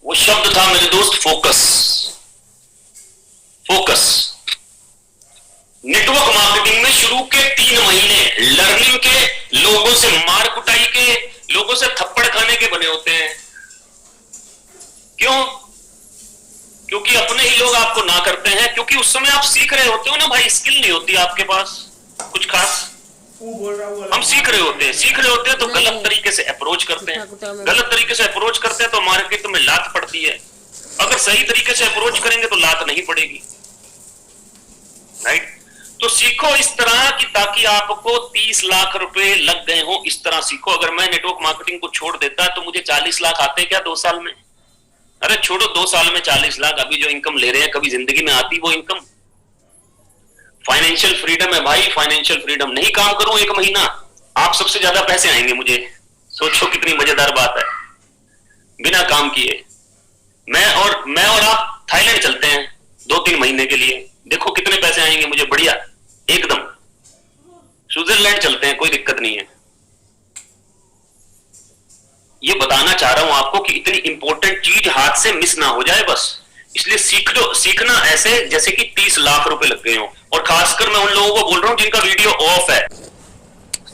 वो शब्द था मेरे दोस्त, फोकस। फोकस। नेटवर्क मार्केटिंग में शुरू के 3 महीने लर्निंग के, लोगों से मार कुटाई के, लोगों से थप्पड़ खाने के बने होते हैं। क्यों? क्योंकि अपने ही लोग आपको ना करते हैं, क्योंकि उस समय आप सीख रहे होते हो ना भाई, स्किल नहीं होती आपके पास कुछ खास। हम सीख रहे होते हैं तो गलत तरीके से अप्रोच करते हैं, गलत तरीके से अप्रोच करते हैं तो मार्केट में लात पड़ती है। अगर सही तरीके से अप्रोच करेंगे तो लात नहीं पड़ेगी। राइट? तो सीखो इस तरह कि ताकि आपको 30 लाख रुपए लग गए हो, इस तरह सीखो। अगर मैं नेटवर्क मार्केटिंग को छोड़ देता तो मुझे 40 लाख आते क्या 2 साल में? अरे छोड़ो, 2 साल में 40 लाख अभी जो इनकम ले रहे हैं, कभी जिंदगी में आती वो इनकम? फाइनेंशियल फ्रीडम है भाई, फाइनेंशियल फ्रीडम। नहीं काम करूं 1 महीना, आप सबसे ज्यादा पैसे आएंगे मुझे। सोचो कितनी मजेदार बात है, बिना काम किए। मैं और आप थाईलैंड चलते हैं 2-3 महीने के लिए, देखो कितने पैसे आएंगे मुझे, बढ़िया एकदम। स्विट्जरलैंड चलते हैं, कोई दिक्कत नहीं है। ये बताना चाह रहा हूं आपको कि इतनी इंपॉर्टेंट चीज हाथ से मिस ना हो जाए बस। इसलिए सीख लो, सीखना ऐसे जैसे कि 30 लाख रुपए लग गए हो। और खासकर मैं उन लोगों को बोल रहा हूं जिनका वीडियो ऑफ है।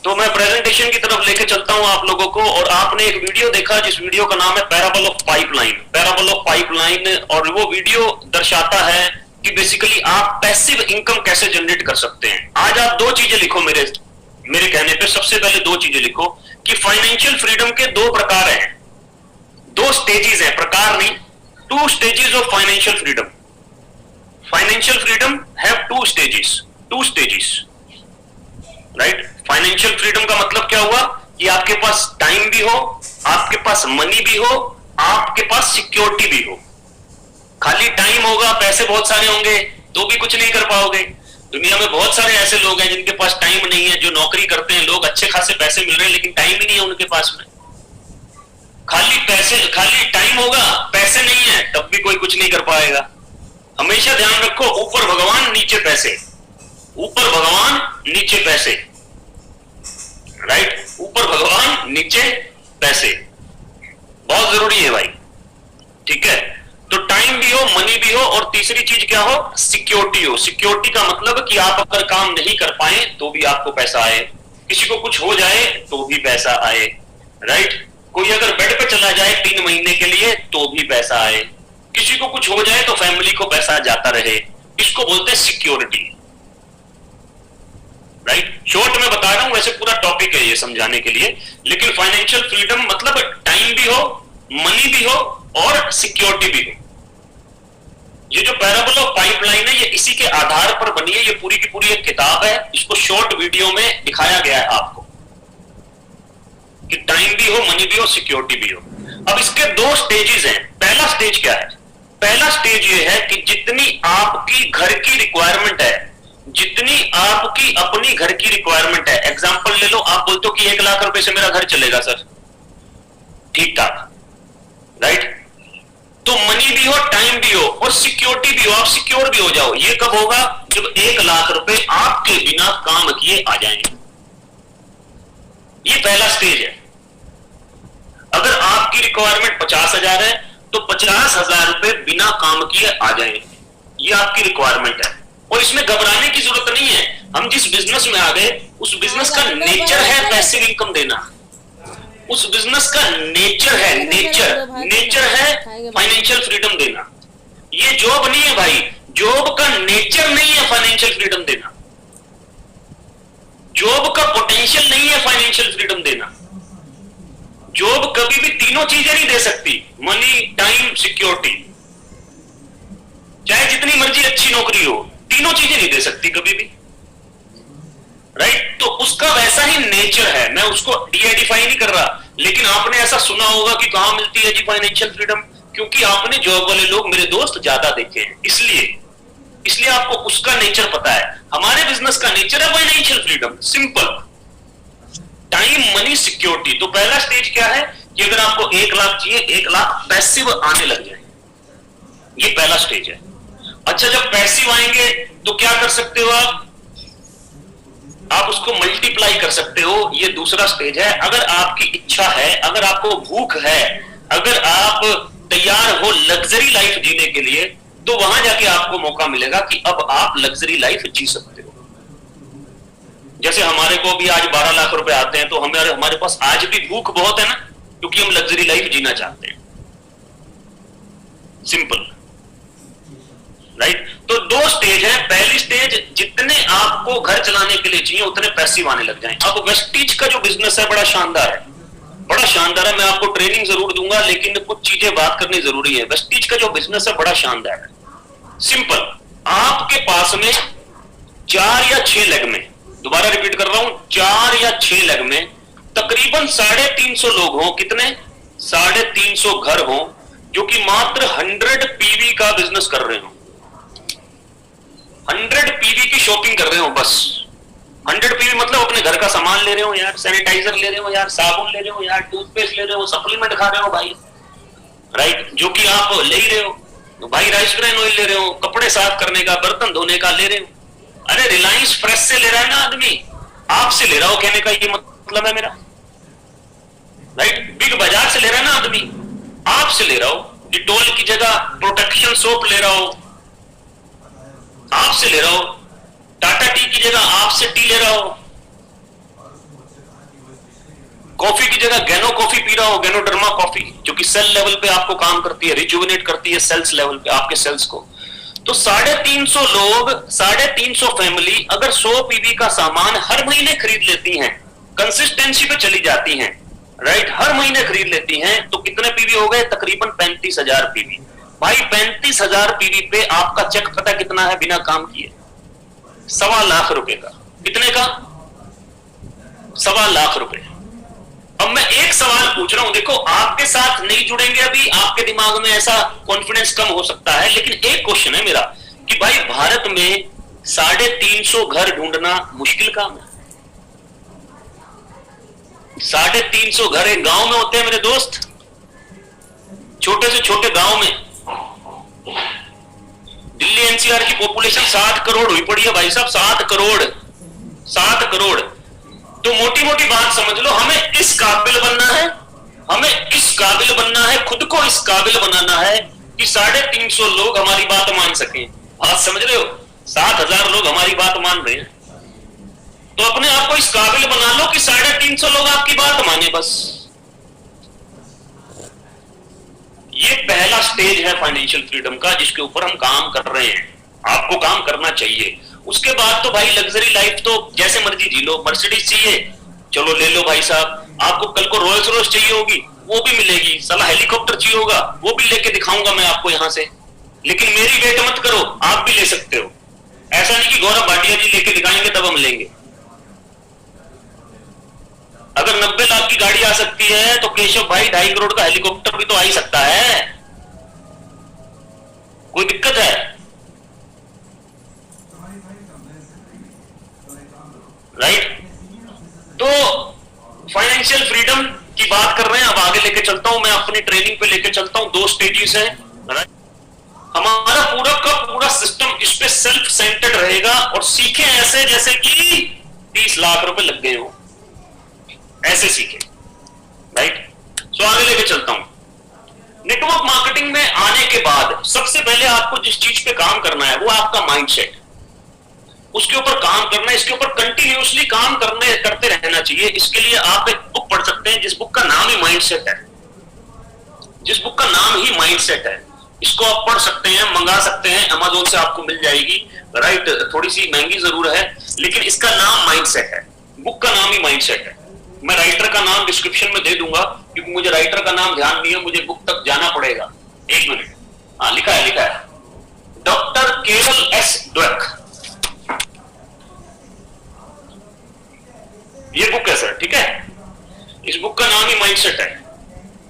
तो मैं प्रेजेंटेशन की तरफ लेके चलता हूं आप लोगों को। और आपने एक वीडियो देखा जिस वीडियो का नाम है parable of pipeline. Parable of pipeline, और वो वीडियो दर्शाता है कि बेसिकली आप पैसिव इनकम कैसे जनरेट कर सकते हैं। आज आप 2 चीजें लिखो मेरे कहने पे। सबसे पहले 2 चीजें लिखो कि फाइनेंशियल फ्रीडम के 2 प्रकार हैं, 2 स्टेजेस हैं, प्रकार नहीं, 2 stages of financial freedom. Financial freedom have 2 stages, 2 stages. Right? Financial freedom का मतलब क्या हुआ कि आपके पास टाइम भी हो, आपके पास मनी भी हो, आपके पास सिक्योरिटी भी हो। खाली टाइम होगा, पैसे बहुत सारे होंगे तो भी कुछ नहीं कर पाओगे। दुनिया में बहुत सारे ऐसे लोग हैं जिनके पास टाइम नहीं है, जो नौकरी करते हैं, लोग अच्छे खासे पैसे मिल रहे हैं लेकिन टाइम ही नहीं है उनके पास में। खाली टाइम होगा, पैसे नहीं है, तब भी कोई कुछ नहीं कर पाएगा। हमेशा ध्यान रखो, ऊपर भगवान नीचे पैसे, ऊपर भगवान नीचे पैसे। राइट? ऊपर भगवान नीचे पैसे बहुत जरूरी है भाई। ठीक है? तो टाइम भी हो, मनी भी हो, और तीसरी चीज क्या हो? सिक्योरिटी हो। सिक्योरिटी का मतलब कि आप अगर काम नहीं कर पाए तो भी आपको पैसा आए, किसी को कुछ हो जाए तो भी पैसा आए। राइट? कोई अगर बेड पे चला जाए 3 महीने के लिए तो भी पैसा आए, किसी को कुछ हो जाए तो फैमिली को पैसा जाता रहे। इसको बोलते हैं सिक्योरिटी। राइट? शॉर्ट में बता रहा हूं, वैसे पूरा टॉपिक है ये समझाने के लिए, लेकिन फाइनेंशियल फ्रीडम मतलब टाइम भी हो, मनी भी हो और सिक्योरिटी भी हो। ये जो पैराबल ऑफ पाइपलाइन है ये इसी के आधार पर बनी है। ये पूरी की पूरी एक किताब है, इसको शॉर्ट वीडियो में दिखाया गया है आपको कि टाइम भी हो, मनी भी हो, सिक्योरिटी भी हो। अब इसके 2 स्टेजेस हैं। पहला स्टेज क्या है? पहला स्टेज ये है कि जितनी आपकी घर की रिक्वायरमेंट है, जितनी आपकी अपनी घर की रिक्वायरमेंट है। एग्जांपल ले लो, आप बोलते हो कि 1 लाख रुपए से मेरा घर चलेगा सर, ठीक ठाक। राइट? तो मनी भी हो, टाइम भी हो और सिक्योरिटी भी हो, आप सिक्योर भी हो जाओ। ये कब होगा? जब 1 लाख रुपए आपके बिना काम किए आ जाएंगे। ये पहला स्टेज है। अगर आपकी रिक्वायरमेंट 50,000 है तो 50,000 रुपए बिना काम किए आ जाएंगे। ये आपकी रिक्वायरमेंट है और इसमें घबराने की जरूरत नहीं है। हम जिस बिजनेस में आ गए उस बिजनेस का नेचर है पैसिव इनकम देना। उस बिजनेस का नेचर है फाइनेंशियल फ्रीडम देना। ये जॉब नहीं है भाई, जॉब का नेचर नहीं है फाइनेंशियल फ्रीडम देना। जॉब का पोटेंशियल नहीं है फाइनेंशियल फ्रीडम देना। जॉब कभी भी तीनों चीजें नहीं दे सकती, मनी, टाइम, सिक्योरिटी। चाहे जितनी मर्जी अच्छी नौकरी हो, तीनों चीजें नहीं दे सकती कभी भी। राइट? तो उसका वैसा ही नेचर है। मैं उसको डीआइडिफाई नहीं कर रहा, लेकिन आपने ऐसा सुना होगा कि कहां मिलती है जी फाइनेंशियल फ्रीडम, क्योंकि आपने जॉब वाले लोग मेरे दोस्त ज्यादा देखे हैं, इसलिए आपको उसका नेचर पता है। हमारे बिजनेस का नेचर है financial freedom, simple. Time, money, security. तो पहला स्टेज क्या है कि अगर आपको 1 लाख चाहिए, 1 लाख पैसिव आने लग जाए, ये पहला स्टेज है। अच्छा, जब पैसिव आएंगे तो क्या कर सकते हो आप उसको मल्टीप्लाई कर सकते हो, ये दूसरा स्टेज है। अगर आपकी इच्छा है, अगर आपको भूख है, अगर आप तैयार हो लग्जरी लाइफ जीने के लिए, तो वहां जाके आपको मौका मिलेगा कि अब आप लग्जरी लाइफ जी सकते हो। जैसे हमारे को भी आज 12 लाख रुपए आते हैं, तो हमारे पास आज भी भूख बहुत है ना, क्योंकि हम लग्जरी लाइफ जीना चाहते हैं। Simple, right. तो दो स्टेज है। पहली स्टेज, जितने आपको घर चलाने के लिए चाहिए उतने पैसिव आने लग जाएं। अब वेस्टीज का जो बिजनेस है बड़ा शानदार है, बड़ा शानदार है। मैं आपको ट्रेनिंग जरूर दूंगा, लेकिन कुछ चीजें बात करनी जरूरी है। वेस्टीज का जो बिजनेस है बड़ा शानदार है। सिंपल, आपके पास में 4 या 6 लेग में, दोबारा रिपीट कर रहा हूं, 4 या 6 लेग में तकरीबन 350 लोग हों। कितने? 350 घर हों जो कि मात्र 100 पीवी का बिजनेस कर रहे हो, 100 पीवी की शॉपिंग कर रहे हो बस। 100 पीवी मतलब अपने घर का सामान ले रहे हो यार, सैनिटाइजर ले रहे हो यार, साबुन ले रहे हो यार, टूथपेस्ट ले रहे हो, सप्लीमेंट खा रहे हो भाई, राइट, जो कि आप ले ही रहे हो। तो भाई राइस ब्रान ऑयल ले रहे हो, कपड़े साफ करने का, बर्तन धोने का ले रहे हो। अरे रिलायंस फ्रेश से ले रहा है ना आदमी, आपसे ले रहा हो, कहने का ये मतलब है मेरा, राइट। बिग बाजार से ले रहा है ना आदमी, आपसे ले रहा हो। डिटॉल की जगह प्रोटेक्शन सोप ले रहा हो, आपसे ले रहा हो। टाटा टी की जगह आपसे टी ले रहा हो। कॉफी की जगह गैनो कॉफी पी रहा हो, गैनोडर्मा कॉफी, जो कि सेल लेवल पे आपको काम करती है, रिजुविनेट करती है सेल्स लेवल पे आपके सेल्स को। तो 350 लोग, 350 फैमिली अगर 100 पीवी का सामान हर महीने खरीद लेती हैं, कंसिस्टेंसी पे चली जाती हैं, राइट, हर महीने खरीद लेती हैं, तो कितने पीवी हो गए? तकरीबन 35,000 पीवी। भाई 35,000 पीवी पे आपका चेक पता कितना है बिना काम किए? 1.25 लाख रुपए का। कितने का? 1.25 लाख रुपए। अब मैं एक सवाल पूछ रहा हूं, देखो आपके साथ नहीं जुड़ेंगे अभी, आपके दिमाग में ऐसा कॉन्फिडेंस कम हो सकता है, लेकिन एक क्वेश्चन है मेरा कि भाई भारत में 350 घर ढूंढना मुश्किल काम है। 350 घर एक गांव में होते हैं मेरे दोस्त, छोटे से छोटे गांव में। दिल्ली एनसीआर की पॉपुलेशन 7 करोड़ हुई पड़ी है भाई साहब, 7 करोड़, 7 करोड़। तो मोटी मोटी बात समझ लो, हमें इस काबिल बनना है, हमें इस काबिल बनना है, खुद को इस काबिल बनाना है कि 350 लोग हमारी बात मान सकें। बात समझ रहे हो? 7,000 लोग हमारी बात मान रहे हैं, तो अपने आप को इस काबिल बना लो कि 350 लोग आपकी बात माने बस। ये पहला स्टेज है फाइनेंशियल फ्रीडम का, जिसके ऊपर हम काम कर रहे हैं। आपको काम करना चाहिए। उसके बाद तो भाई लग्जरी लाइफ तो जैसे मर्जी जी लो। मर्सिडीज चाहिए, चलो ले लो भाई साहब। आपको कल को रोल्स रॉयस चाहिए होगी, वो भी मिलेगी। साला हेलीकॉप्टर चाहिए होगा, वो भी लेके दिखाऊंगा मैं आपको यहां से। लेकिन मेरी वेट मत करो, आप भी ले सकते हो। ऐसा नहीं कि गौरव भाटिया जी लेके दिखाएंगे तब हम लेंगे। अगर 90 लाख की गाड़ी आ सकती है, तो केशव भाई 2.5 करोड़ का हेलीकॉप्टर भी तो आ ही सकता है। कोई दिक्कत है? राइट। तो फाइनेंशियल फ्रीडम की बात कर रहे हैं, अब आगे लेके चलता हूं मैं, अपनी ट्रेनिंग पे लेके चलता हूं। 2 स्टेजेस हैं। हमारा पूरा का पूरा सिस्टम इस पे सेल्फ सेंटर्ड रहेगा, और सीखे ऐसे जैसे कि 30 लाख रुपए लग गए हो, ऐसे सीखे, राइट। सो आगे लेके चलता हूं। नेटवर्क मार्केटिंग में आने के बाद सबसे पहले आपको जिस चीज पे काम करना है वो आपका माइंडसेट, उसके ऊपर काम करना है। इसके ऊपर कंटिन्यूअसली काम करते रहना चाहिए। इसके लिए आप एक बुक पढ़ सकते हैं जिस बुक का नाम ही माइंडसेट है, जिस बुक का नाम ही माइंडसेट है। इसको आप पढ़ सकते हैं, मंगा सकते हैं, अमेज़न से आपको मिल जाएगी, राइट। थोड़ी सी महंगी जरूर है, लेकिन इसका नाम माइंडसेट है, बुक का नाम ही माइंडसेट है। मैं राइटर का नाम डिस्क्रिप्शन में दे दूंगा, क्योंकि मुझे राइटर का नाम ध्यान नहीं है, मुझे बुक तक जाना पड़ेगा। 1 मिनट। हाँ, लिखा है डॉक्टर केरल एस ड्वेक, ये बुक है सर, ठीक है। इस बुक का नाम ही माइंडसेट है।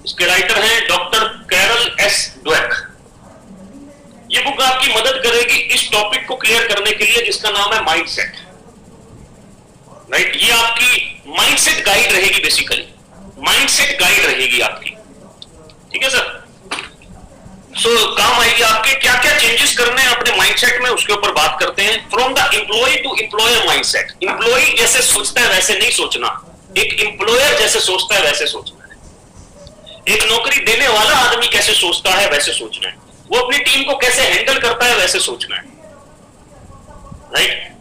इसके राइटर हैं डॉक्टर कैरल एस ड्वेक। ये बुक आपकी मदद करेगी इस टॉपिक को क्लियर करने के लिए, जिसका नाम है माइंडसेट, राइट। ये आपकी माइंडसेट गाइड रहेगी, बेसिकली माइंडसेट गाइड रहेगी आपकी, ठीक है सर। सो काम आएगी आपके, क्या क्या चेंजेस करने हैं अपने माइंडसेट में, उसके ऊपर बात करते हैं। From the employ to employer mindset. Employ जैसे सोचता है वैसे नहीं सोचना, एक एम्प्लॉयर जैसे सोचता है वैसे सोचना है। एक नौकरी देने वाला आदमी कैसे सोचता है वैसे सोचना है, वो अपनी टीम को कैसे हैंडल करता है वैसे सोचना है, right.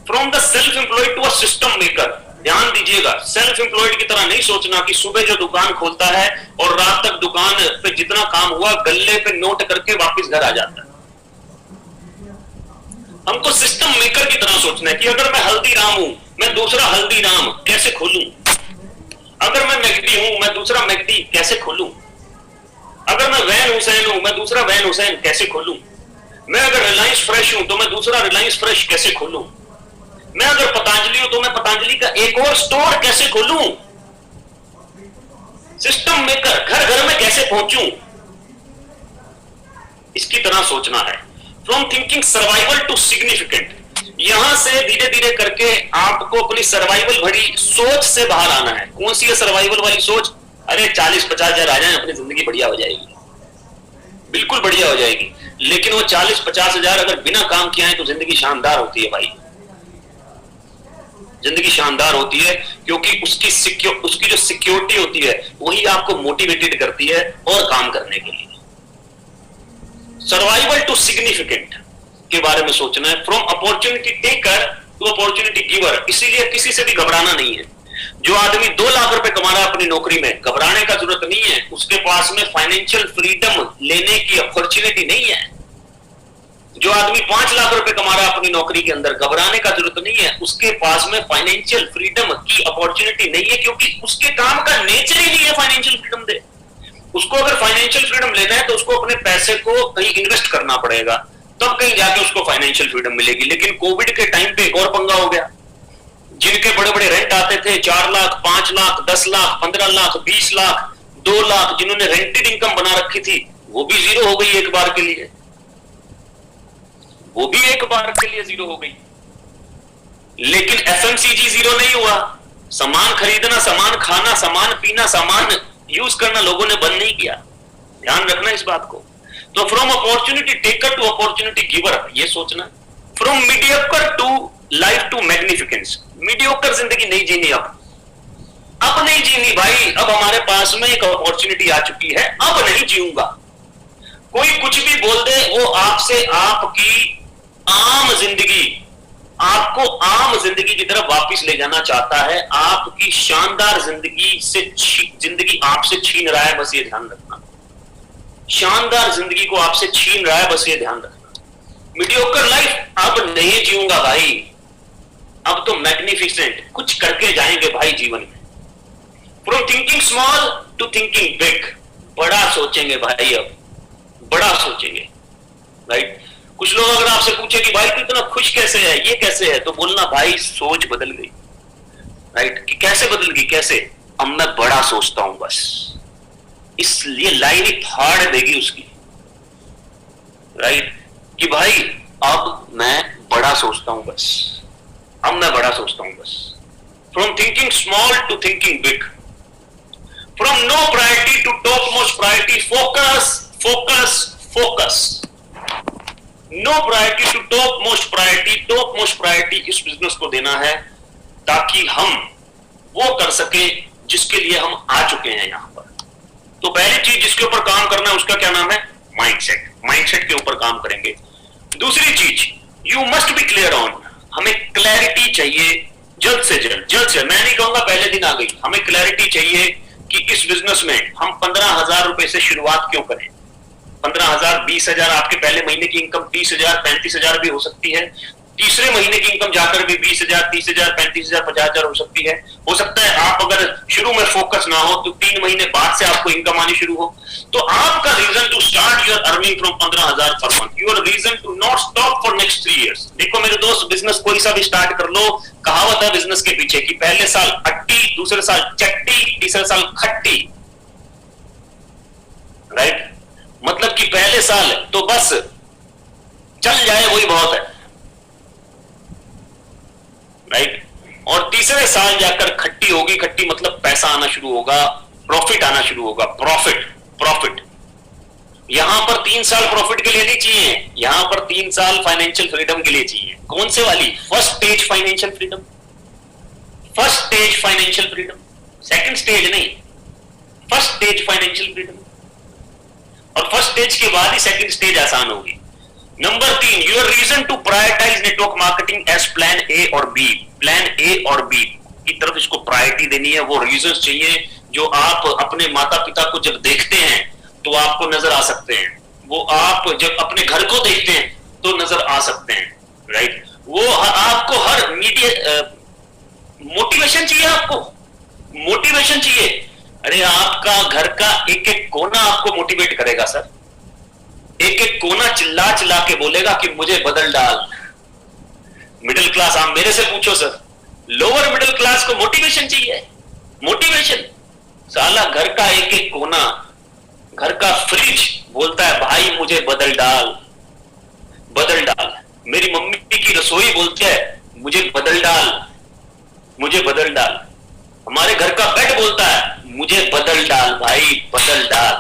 From the self employed to a system maker, ध्यान दीजिएगा, सेल्फ एम्प्लॉयड की तरह नहीं सोचना कि सुबह जो दुकान खोलता है और रात तक दुकान पे जितना काम हुआ गल्ले पे नोट करके वापस घर आ जाता है। हमको सिस्टम मेकर की तरह सोचना है कि अगर मैं हल्दीराम हूं, मैं दूसरा हल्दीराम कैसे खोलूं, अगर मैं मैगडी हूं, मैं दूसरा मैगडी कैसे खोलूं, अगर मैं वैन हुसैन हूं, मैं दूसरा वैन हुसैन कैसे खोलूं, मैं अगर रिलायंस फ्रेश हूं तो मैं दूसरा रिलायंस फ्रेश कैसे खोलूं, मैं अगर पतंजलि हूं तो मैं पतंजलि का एक और स्टोर कैसे खोलूं। सिस्टम मेकर, घर घर में कैसे पहुंचूं, इसकी तरह सोचना है। From thinking survival to significant, यहां से धीरे धीरे करके आपको अपनी सर्वाइवल भरी सोच से बाहर आना है। कौन सी है सर्वाइवल वाली सोच? अरे 40-50 हजार आ जाए अपनी जिंदगी बढ़िया हो जाएगी, बिल्कुल बढ़िया हो जाएगी। लेकिन वो 40-50 हजार अगर बिना काम किया है तो जिंदगी शानदार होती है भाई, जिंदगी शानदार होती है, क्योंकि उसकी जो सिक्योरिटी होती है वही आपको मोटिवेटेड करती है और काम करने के लिए। सर्वाइवल टू सिग्निफिकेंट के बारे में सोचना है। From opportunity taker to opportunity giver, इसीलिए किसी से भी घबराना नहीं है। जो आदमी 2 लाख रुपए कमा रहा है अपनी नौकरी में, घबराने का जरूरत नहीं है, उसके पास में फाइनेंशियल फ्रीडम लेने की अपॉर्चुनिटी नहीं है। जो आदमी 5 लाख रुपए कमा रहा है अपनी नौकरी के अंदर, घबराने का जरूरत नहीं है, उसके पास में फाइनेंशियल फ्रीडम की अपॉर्चुनिटी नहीं है, क्योंकि उसके काम का नेचर ही नहीं है फाइनेंशियल फ्रीडम दे। उसको अगर फाइनेंशियल फ्रीडम लेना है तो उसको अपने पैसे को कहीं इन्वेस्ट करना पड़ेगा, तब कहीं जाके उसको फाइनेंशियल फ्रीडम मिलेगी। लेकिन कोविड के टाइम पे एक और पंगा हो गया, जिनके बड़े बड़े रेंट आते थे 4 लाख, 5 लाख, 10 लाख, 15 लाख, 20 लाख, 2 लाख, जिन्होंने रेंटेड इनकम बना रखी थी, वो भी जीरो हो गई एक बार के लिए, वो भी एक बार के लिए जीरो हो गई। लेकिन एफएमसीजी जीरो नहीं हुआ। सामान खरीदना, सामान खाना, सामान पीना, सामान यूज करना लोगों ने बंद नहीं किया। ध्यान रखना इस बात को। तो from opportunity taker to opportunity giver, ये सोचना। From mediocre to life to magnificence, mediocre जिंदगी नहीं जीनी, अब नहीं जीनी भाई। अब हमारे पास में एक अपॉर्चुनिटी आ चुकी है, अब नहीं जीऊंगा। कोई कुछ भी बोल दे, वो आपसे आपकी आम जिंदगी, आपको आम जिंदगी की तरफ वापस ले जाना चाहता है। आपकी शानदार जिंदगी से जिंदगी आपसे छीन रहा है, बस ये ध्यान रखना। शानदार जिंदगी को आपसे छीन रहा है, बस ये ध्यान रखना। मीडियोकर लाइफ अब नहीं जीऊंगा भाई, अब तो मैग्निफिसेंट कुछ करके जाएंगे भाई जीवन में। From thinking small to thinking big, बड़ा सोचेंगे भाई, अब बड़ा सोचेंगे, राइट। कुछ लोग अगर आपसे पूछे कि भाई तू इतना खुश कैसे है, ये कैसे है, तो बोलना भाई सोच बदल गई, राइट। कि कैसे बदल गई, कैसे? अब मैं बड़ा सोचता हूं बस, इसलिए लाइन ही फाड़ देगी उसकी, राइट। कि भाई अब मैं बड़ा सोचता हूं बस, अब मैं बड़ा सोचता हूं बस। From thinking small to thinking big, from no priority to top most priority, focus focus focus. No priority to top most priority, top most priority इस बिजनेस को देना है ताकि हम वो कर सके जिसके लिए हम आ चुके हैं यहां पर। तो पहली चीज जिसके ऊपर काम करना है उसका क्या नाम है? माइंडसेट। माइंडसेट के ऊपर काम करेंगे। दूसरी चीज, you must be clear on, हमें क्लैरिटी चाहिए जल्द से जल्द, जल्द से। मैं नहीं कहूंगा पहले दिन आ गई, हमें क्लैरिटी चाहिए कि इस बिजनेस में हम 15,000 रुपए से शुरुआत क्यों करें। 15,000, 20,000, आपके पहले महीने की इनकम 30,000, 35,000 भी हो सकती है। तीसरे महीने की इनकम जाकर भी 20,000, 30,000, 35,000, 50,000 हो सकती है। हो सकता है आप अगर शुरू में फोकस ना हो तो 3 महीने बाद से आपको इनकम आनी शुरू हो। तो आपका reason to start your earning from 15,000 per month, your reason to not stop for next 3 years. देखो मेरे दोस्त, बिजनेस कोई सा भी स्टार्ट कर लो, कहावत है बिजनेस के पीछे कि पहले साल अट्टी, दूसरे साल चट्टी, तीसरे साल खट्टी, राइट। मतलब कि पहले साल तो बस चल जाए वही बहुत है, राइट। और तीसरे साल जाकर खट्टी होगी। खट्टी मतलब पैसा आना शुरू होगा, प्रॉफिट आना शुरू होगा। प्रॉफिट प्रॉफिट यहां पर 3 साल प्रॉफिट के लिए नहीं चाहिए, यहां पर 3 साल फाइनेंशियल फ्रीडम के लिए चाहिए। कौन से वाली? First stage financial freedom, first stage financial freedom, second stage नहीं, फर्स्ट स्टेज फाइनेंशियल फ्रीडम, और फर्स्ट स्टेज के बाद ही सेकंड स्टेज आसान होगी। Number 3, your reason to prioritize network marketing as plan A और बी। प्लान ए और B की तरफ इसको प्रायोरिटी देनी है। वो रीजंस चाहिए जो आप अपने माता पिता को जब देखते हैं तो आपको नजर आ सकते हैं, वो आप जब अपने घर को देखते हैं तो नजर आ सकते हैं, राइट। वो आपको हर मीडिया मोटिवेशन चाहिए, आपको मोटिवेशन चाहिए। अरे आपका घर का एक एक कोना आपको मोटिवेट करेगा सर, एक एक कोना चिल्ला चिल्ला के बोलेगा कि मुझे बदल डाल। मिडिल क्लास, आप मेरे से पूछो सर, लोअर मिडिल क्लास को मोटिवेशन चाहिए, मोटिवेशन। साला घर का एक एक कोना, घर का फ्रिज बोलता है भाई मुझे बदल डाल, बदल डाल। मेरी मम्मी की रसोई बोलती है मुझे बदल डाल, मुझे बदल डाल। हमारे घर का बेड बोलता है मुझे बदल डाल भाई, बदल डाल,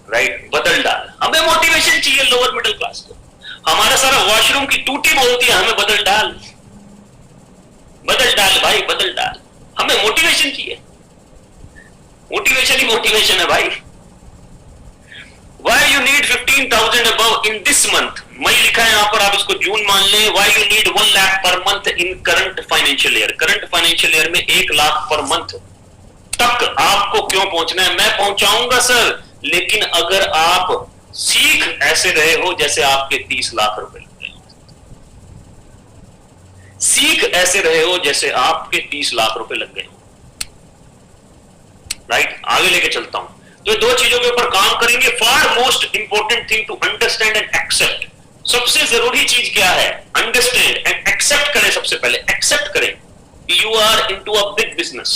राइट, बदल डाल। हमें मोटिवेशन चाहिए लोअर मिडिल क्लास को। हमारा सारा वॉशरूम की टूटी बोलती है हमें बदल डाल, बदल डाल भाई, बदल डाल। हमें मोटिवेशन चाहिए, मोटिवेशन ही मोटिवेशन है भाई। Why you need 15,000 above in this month? मई लिखा है यहां पर, आप इसको जून मान लें। Why you need 1 lakh per month in current financial year? Current financial year में 1 लाख पर मंथ तक आपको क्यों पहुंचना है? मैं पहुंचाऊंगा सर, लेकिन अगर आप सीख ऐसे रहे हो जैसे आपके 30 लाख रुपए लग गए, सीख ऐसे रहे हो जैसे आपके 30 लाख रुपए लग गए, राइट। आगे लेके चलता हूं। तो दो चीजों के ऊपर काम करेंगे। Far most important thing to understand and accept. सबसे जरूरी चीज क्या है? अंडरस्टैंड एंड एक्सेप्ट करें। सबसे पहले एक्सेप्ट करें कि you are into a big business.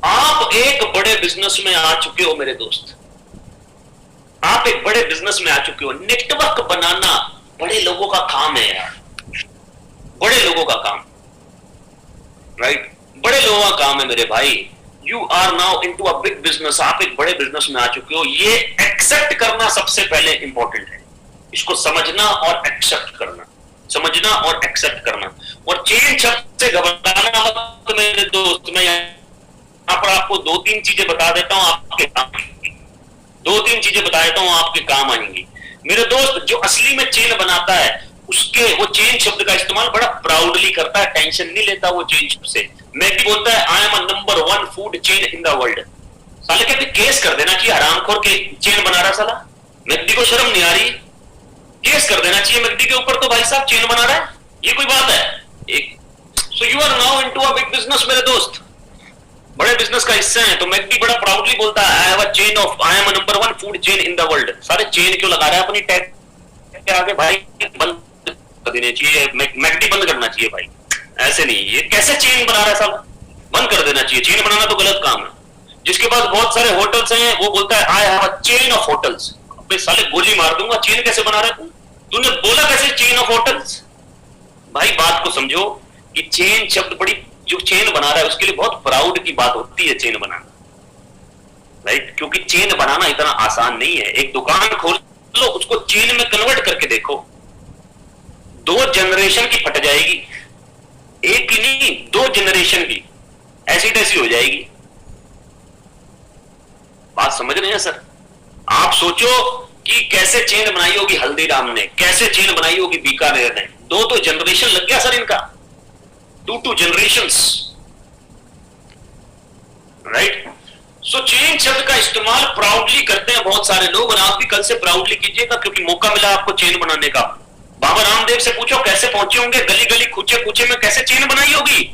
आप एक बड़े बिजनेस में आ चुके हो मेरे दोस्त, आप एक बड़े बिजनेस में आ चुके हो। नेटवर्क बनाना बड़े लोगों का काम है यार, बड़े लोगों का काम, राइट, बड़े लोगों का काम है मेरे भाई। You are now into a big business, आप एक बड़े बिजनेस में आ चुके हो। ये एक्सेप्ट करना सबसे पहले इंपॉर्टेंट है, इसको समझना और एक्सेप्ट करना, समझना और एक्सेप्ट करना। और चेंज शब्द से घबराना मत मेरे दोस्त। मैं यहां पर आपको 2-3 चीजें बता देता हूं, आपके काम आएंगी। 2-3 चीजें बता देता हूं, आपके काम आएंगी मेरे दोस्त। जो असली में चेन बनाता है उसके, वो चेन शब्द का इस्तेमाल बड़ा प्राउडली करता है, टेंशन नहीं लेता वो चेन शब्द से। मैगी बोलता है I am a number 1 food chain in the world. साले कहते केस कर देना चाहिए, हरामखोर के चेन बना रहा साला। मैगी को शर्म नहीं आ रही? केस कर देना चाहिए मैगी के ऊपर, तो भाई साहब चेन बना रहा है, ये कोई बात है? एक so you are now into a big business मेरे दोस्त, बड़े बिजनेस का हिस्सा है। तो मैगी बड़ा प्राउडली बोलता है I have a chain of, I am a number 1 food chain in the world. सारे चेन क्यों लगा रहा है अपनी टैग के आगे? भाई बंद कर देने चाहिए, मैगी बंद करना चाहिए भाई, ऐसे नहीं। ये कैसे चेन बना रहा है साला? बंद कर देना चाहिए। चेन बनाना तो गलत काम है। जिसके पास बहुत सारे होटल्स हैं वो बोलता है I have a chain of hotels. अबे साले गोली मार दूंगा, चेन कैसे बना रहा है तू? तूने बोला कैसे चेन ऑफ होटल्स? भाई बात को समझो कि चेन शब्द बड़ी, जो चेन बना रहा है उसके लिए बहुत प्राउड की बात होती है चेन बनाना, राइट। क्योंकि चेन बनाना इतना आसान नहीं है। एक दुकान खोल लो, उसको चेन में कन्वर्ट करके देखो, 2 जनरेशन की फट जाएगी, एक की नहीं 2 जनरेशन की, ऐसी तैसी हो जाएगी। बात समझ रहे हैं सर? आप सोचो कि कैसे चेन बनाई होगी हल्दीराम ने, कैसे चेन बनाई होगी बीकानेर ने। 2 जनरेशन लग गया सर इनका, 2 जनरेशंस, राइट। सो चेन शब्द का इस्तेमाल प्राउडली करते हैं बहुत सारे लोग, और आप भी कल से प्राउडली कीजिएगा क्योंकि मौका मिला आपको चेन बनाने का। बाबा रामदेव से पूछो कैसे पहुंचे होंगे, गली गली कूचे कूचे में कैसे चेन बनाई होगी।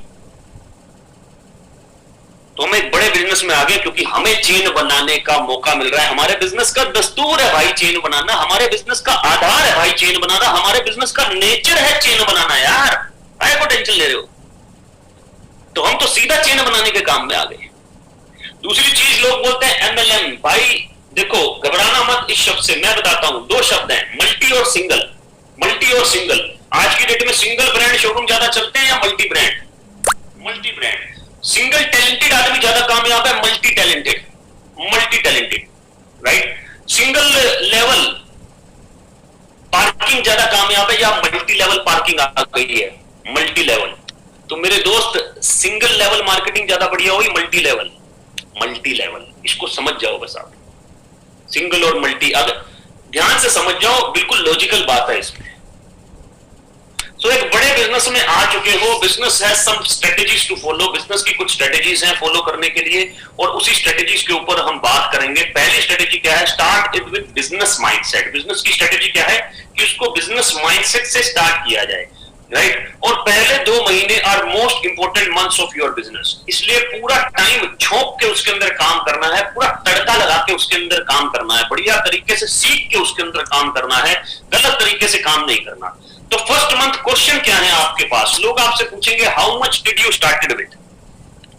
तो हम एक बड़े बिजनेस में आ गए क्योंकि हमें चेन बनाने का मौका मिल रहा है। हमारे बिजनेस का दस्तूर है भाई चेन बनाना, हमारे बिजनेस का आधार है भाई चेन बनाना, हमारे बिजनेस का नेचर है चेन बनाना। यार आए को टेंशन ले रहे हो? तो हम तो सीधा चेन बनाने के काम में आ गए। दूसरी चीज लोग बोलते हैं एमएलएम। भाई देखो घबराना मत इस शब्द से, मैं बताता हूं। 2 शब्द हैं, मल्टी और सिंगल। मल्टी और सिंगल। आज की डेट में सिंगल ब्रांड शोरूम ज्यादा चलते हैं या multi brand? Multi brand. Single talented आदमी ज्यादा कामयाब है, multi talented, multi talented, right. Single level parking ज्यादा कामयाब है या मल्टी लेवल पार्किंग आ गई है? Multi level. तो मेरे दोस्त सिंगल लेवल मार्केटिंग ज्यादा बढ़िया होगी, मल्टी लेवल? मल्टी लेवल, इसको समझ जाओ बस आप। सिंगल और मल्टी अगर ध्यान से समझ जाओ, बिल्कुल लॉजिकल बात है इसमें। तो एक बड़े बिजनेस में आ चुके हो, बिजनेस है सम स्ट्रेटेजीज टू फॉलो, बिजनेस की कुछ स्ट्रेटेजीज हैं फॉलो करने के लिए, और उसी स्ट्रेटेजीज के ऊपर हम बात करेंगे। पहली स्ट्रेटेजी क्या है? Start it with business mindset. Business की स्ट्रेटेजी क्या है कि उसको बिजनेस माइंडसेट से स्टार्ट किया जाए, राइट? और पहले 2 महीने are most important months of your business, इसलिए पूरा टाइम झोंक के उसके अंदर काम करना है, पूरा तड़का लगा के उसके अंदर काम करना है, बढ़िया तरीके से सीख के उसके अंदर काम करना है, गलत तरीके से काम नहीं करना। तो फर्स्ट मंथ क्वेश्चन क्या है आपके पास? लोग आपसे पूछेंगे how much did you started with.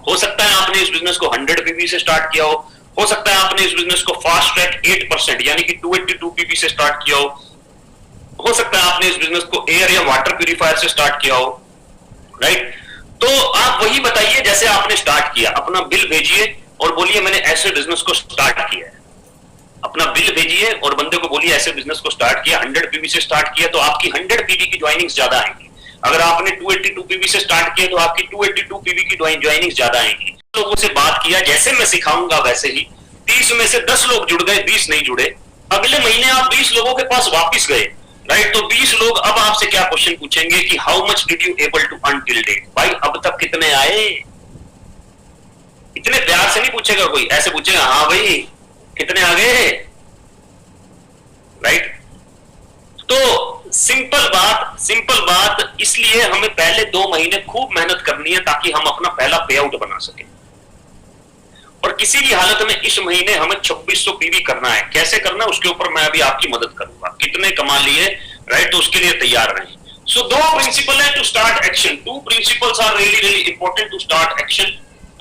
हो सकता है आपने इस बिजनेस को 100 पीवी से स्टार्ट किया हो सकता है आपने इस बिजनेस को फास्ट ट्रैक 8% यानी कि 282 पीवी से स्टार्ट किया हो सकता है आपने इस बिजनेस को एयर या वाटर प्यूरिफायर से स्टार्ट किया हो, राइट? तो आप वही बताइए जैसे आपने स्टार्ट किया, अपना बिल भेजिए और बोलिए मैंने ऐसे बिजनेस को स्टार्ट किया है। अपना बिल भेजिए और बंदे को बोलिए ऐसे बिजनेस को स्टार्ट किया, 100 पीवी से स्टार्ट किया, तो आपकी 100 पीवी की ज्वाइनिंग्स ज्यादा आएंगी। अगर आपने 282 पीवी से स्टार्ट किया तो आपकी 282 पीवी की ज्वाइनिंग्स ज्यादा आएंगी। लोगों से बात किया जैसे मैं सिखाऊंगा वैसे ही, 30 में से 10 लोग जुड़ गए, 20 नहीं जुड़े। अगले महीने आप 20 लोगों के पास वापिस गए, राइट? तो 20 लोग अब आपसे क्या क्वेश्चन पूछेंगे कि how much did you able to earn till date. भाई अब तक कितने आए? इतने प्यार से नहीं पूछेगा कोई, ऐसे पूछेगा हाँ भाई कितने आ गए, राइट? तो सिंपल बात, इसलिए हमें पहले 2 महीने खूब मेहनत करनी है ताकि हम अपना पहला पे आउट बना सके। और किसी भी हालत में इस महीने हमें 2600 पीवी करना है। कैसे करना है उसके ऊपर मैं अभी आपकी मदद करूंगा। कितने कमा लिए, राइट? तो उसके लिए तैयार रहें। सो 2 प्रिंसिपल है to start action. 2 principles are really important to start action,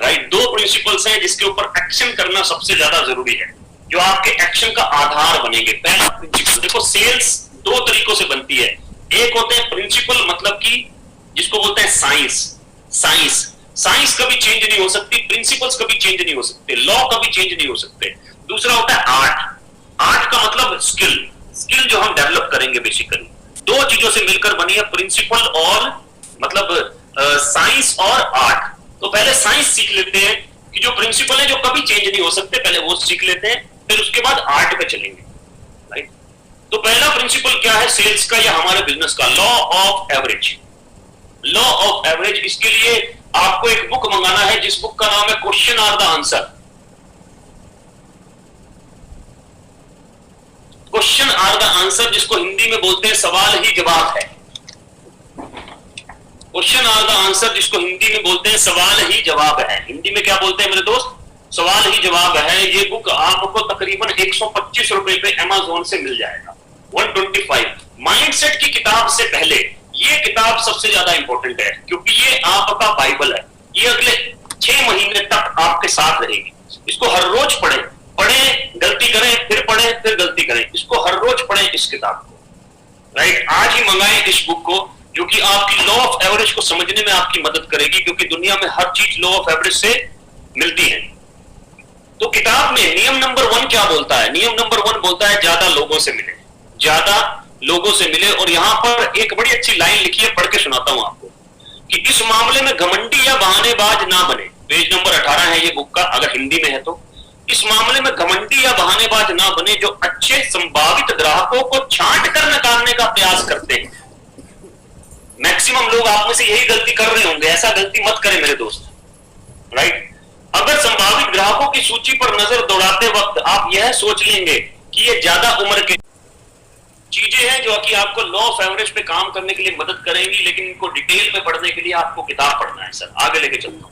right? 2 principles हैं जिसके ऊपर एक्शन करना सबसे ज्यादा जरूरी है, जो आपके एक्शन का आधार बनेंगे। पहला प्रिंसिपल देखो, सेल्स 2 तरीकों से बनती है। एक होते हैं प्रिंसिपल, मतलब कि जिसको बोलते हैं साइंस साइंस कभी चेंज नहीं हो सकती, प्रिंसिपल्स कभी चेंज नहीं हो सकते, लॉ कभी चेंज नहीं हो सकते। दूसरा होता है आर्ट का मतलब स्किल जो हम डेवलप करेंगे। बेसिकली 2 चीजों से मिलकर बनी है प्रिंसिपल और मतलब साइंस और आर्ट। तो पहले साइंस सीख लेते हैं कि जो प्रिंसिपल है जो कभी चेंज नहीं हो सकते, पहले वो सीख लेते हैं, फिर उसके बाद आर्ट पे चलेंगे, राइट? तो पहला प्रिंसिपल क्या है सेल्स का या हमारे बिजनेस का? Law of average. Law of average, इसके लिए आपको एक बुक मंगाना है जिस बुक का नाम है question are the answer. Question are the answer, जिसको हिंदी में बोलते हैं सवाल ही जवाब है। क्वेश्चन आर द आंसर, जिसको हिंदी में बोलते हैं सवाल ही जवाब है। हिंदी में क्या बोलते हैं मेरे दोस्त? सवाल ही जवाब है। ये बुक आपको तकरीबन 125 रुपए पे अमेज़न से मिल जाएगा, 125। माइंडसेट की किताब से पहले ये किताब सबसे ज्यादा इंपॉर्टेंट है, क्योंकि ये आपका बाइबल है। ये अगले 6 महीने तक आपके साथ रहेगी। इसको हर रोज पढ़ें, गलती करें, फिर पढ़ें, फिर गलती करें। इसको हर रोज पढ़ें इस किताब को, राइट? आज ही मंगाएं इस बुक को, जो कि आपकी लॉ ऑफ एवरेज को समझने में आपकी मदद करेगी, क्योंकि दुनिया में हर चीज लॉ ऑफ एवरेज से मिलती है। तो किताब में नियम नंबर 1 क्या बोलता है? नियम नंबर 1 बोलता है ज्यादा लोगों से मिले, ज्यादा लोगों से मिले। और यहां पर एक बड़ी अच्छी लाइन लिखी है, पढ़ के सुनाता हूं आपको, कि इस मामले में घमंडी या बहानेबाज ना बने। पेज नंबर 18 है ये बुक का, अगर हिंदी में है तो। इस मामले में घमंडी या बहानेबाज ना बने जो अच्छे संभावित ग्राहकों को छांट कर निकालने का प्रयास करते हैं। मैक्सिमम लोग आप में से यही गलती कर रहे होंगे, ऐसा गलती मत करें मेरे दोस्त, राइट? अगर संभावित ग्राहकों की सूची पर नजर दौड़ाते वक्त आप यह सोच लेंगे कि ये ज्यादा उम्र के चीजें हैं जो कि आपको लॉ ऑफ एवरेज पे काम करने के लिए मदद करेंगी, लेकिन इनको डिटेल में पढ़ने के लिए आपको किताब पढ़ना है। सर आगे लेके चलता हूं।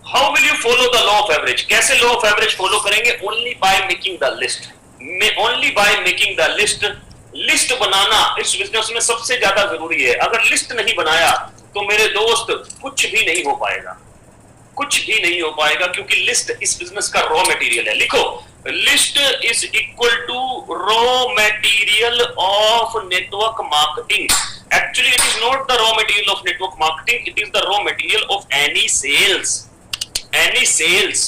How will you follow the law of average? कैसे लॉ ऑफ एवरेज फॉलो करेंगे? Only by making the list. Only by making the list. List बनाना इस बिजनेस में सबसे ज्यादा जरूरी है। अगर लिस्ट नहीं बनाया तो मेरे दोस्त कुछ भी नहीं हो पाएगा, कुछ भी नहीं हो पाएगा, क्योंकि लिस्ट इस बिजनेस का रॉ मटेरियल है। लिखो, list is equal to raw material of network marketing. Actually it is not the raw material of network marketing, it is the raw material of any sales. Any sales.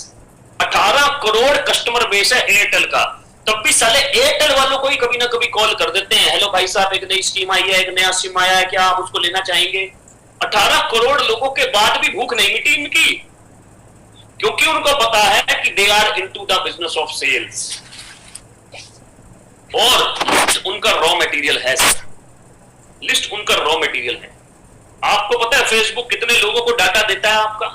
18 crore customer base है Airtel का, तब भी साले Airtel वालों को ही कभी ना कभी कॉल कर देते हैं, हेलो भाई साहब एक नई स्कीम आई है, एक नया सिम आया है, क्या आप उसको लेना चाहेंगे? 18 करोड़ लोगों के बाद भी भूख नहीं मिटी इनकी। क्योंकि उनको पता है कि they are into the business of sales, और लिस्ट उनका रॉ मटेरियल है सर, लिस्ट उनका रॉ मटेरियल है। आपको पता है फेसबुक कितने लोगों को डाटा देता है आपका,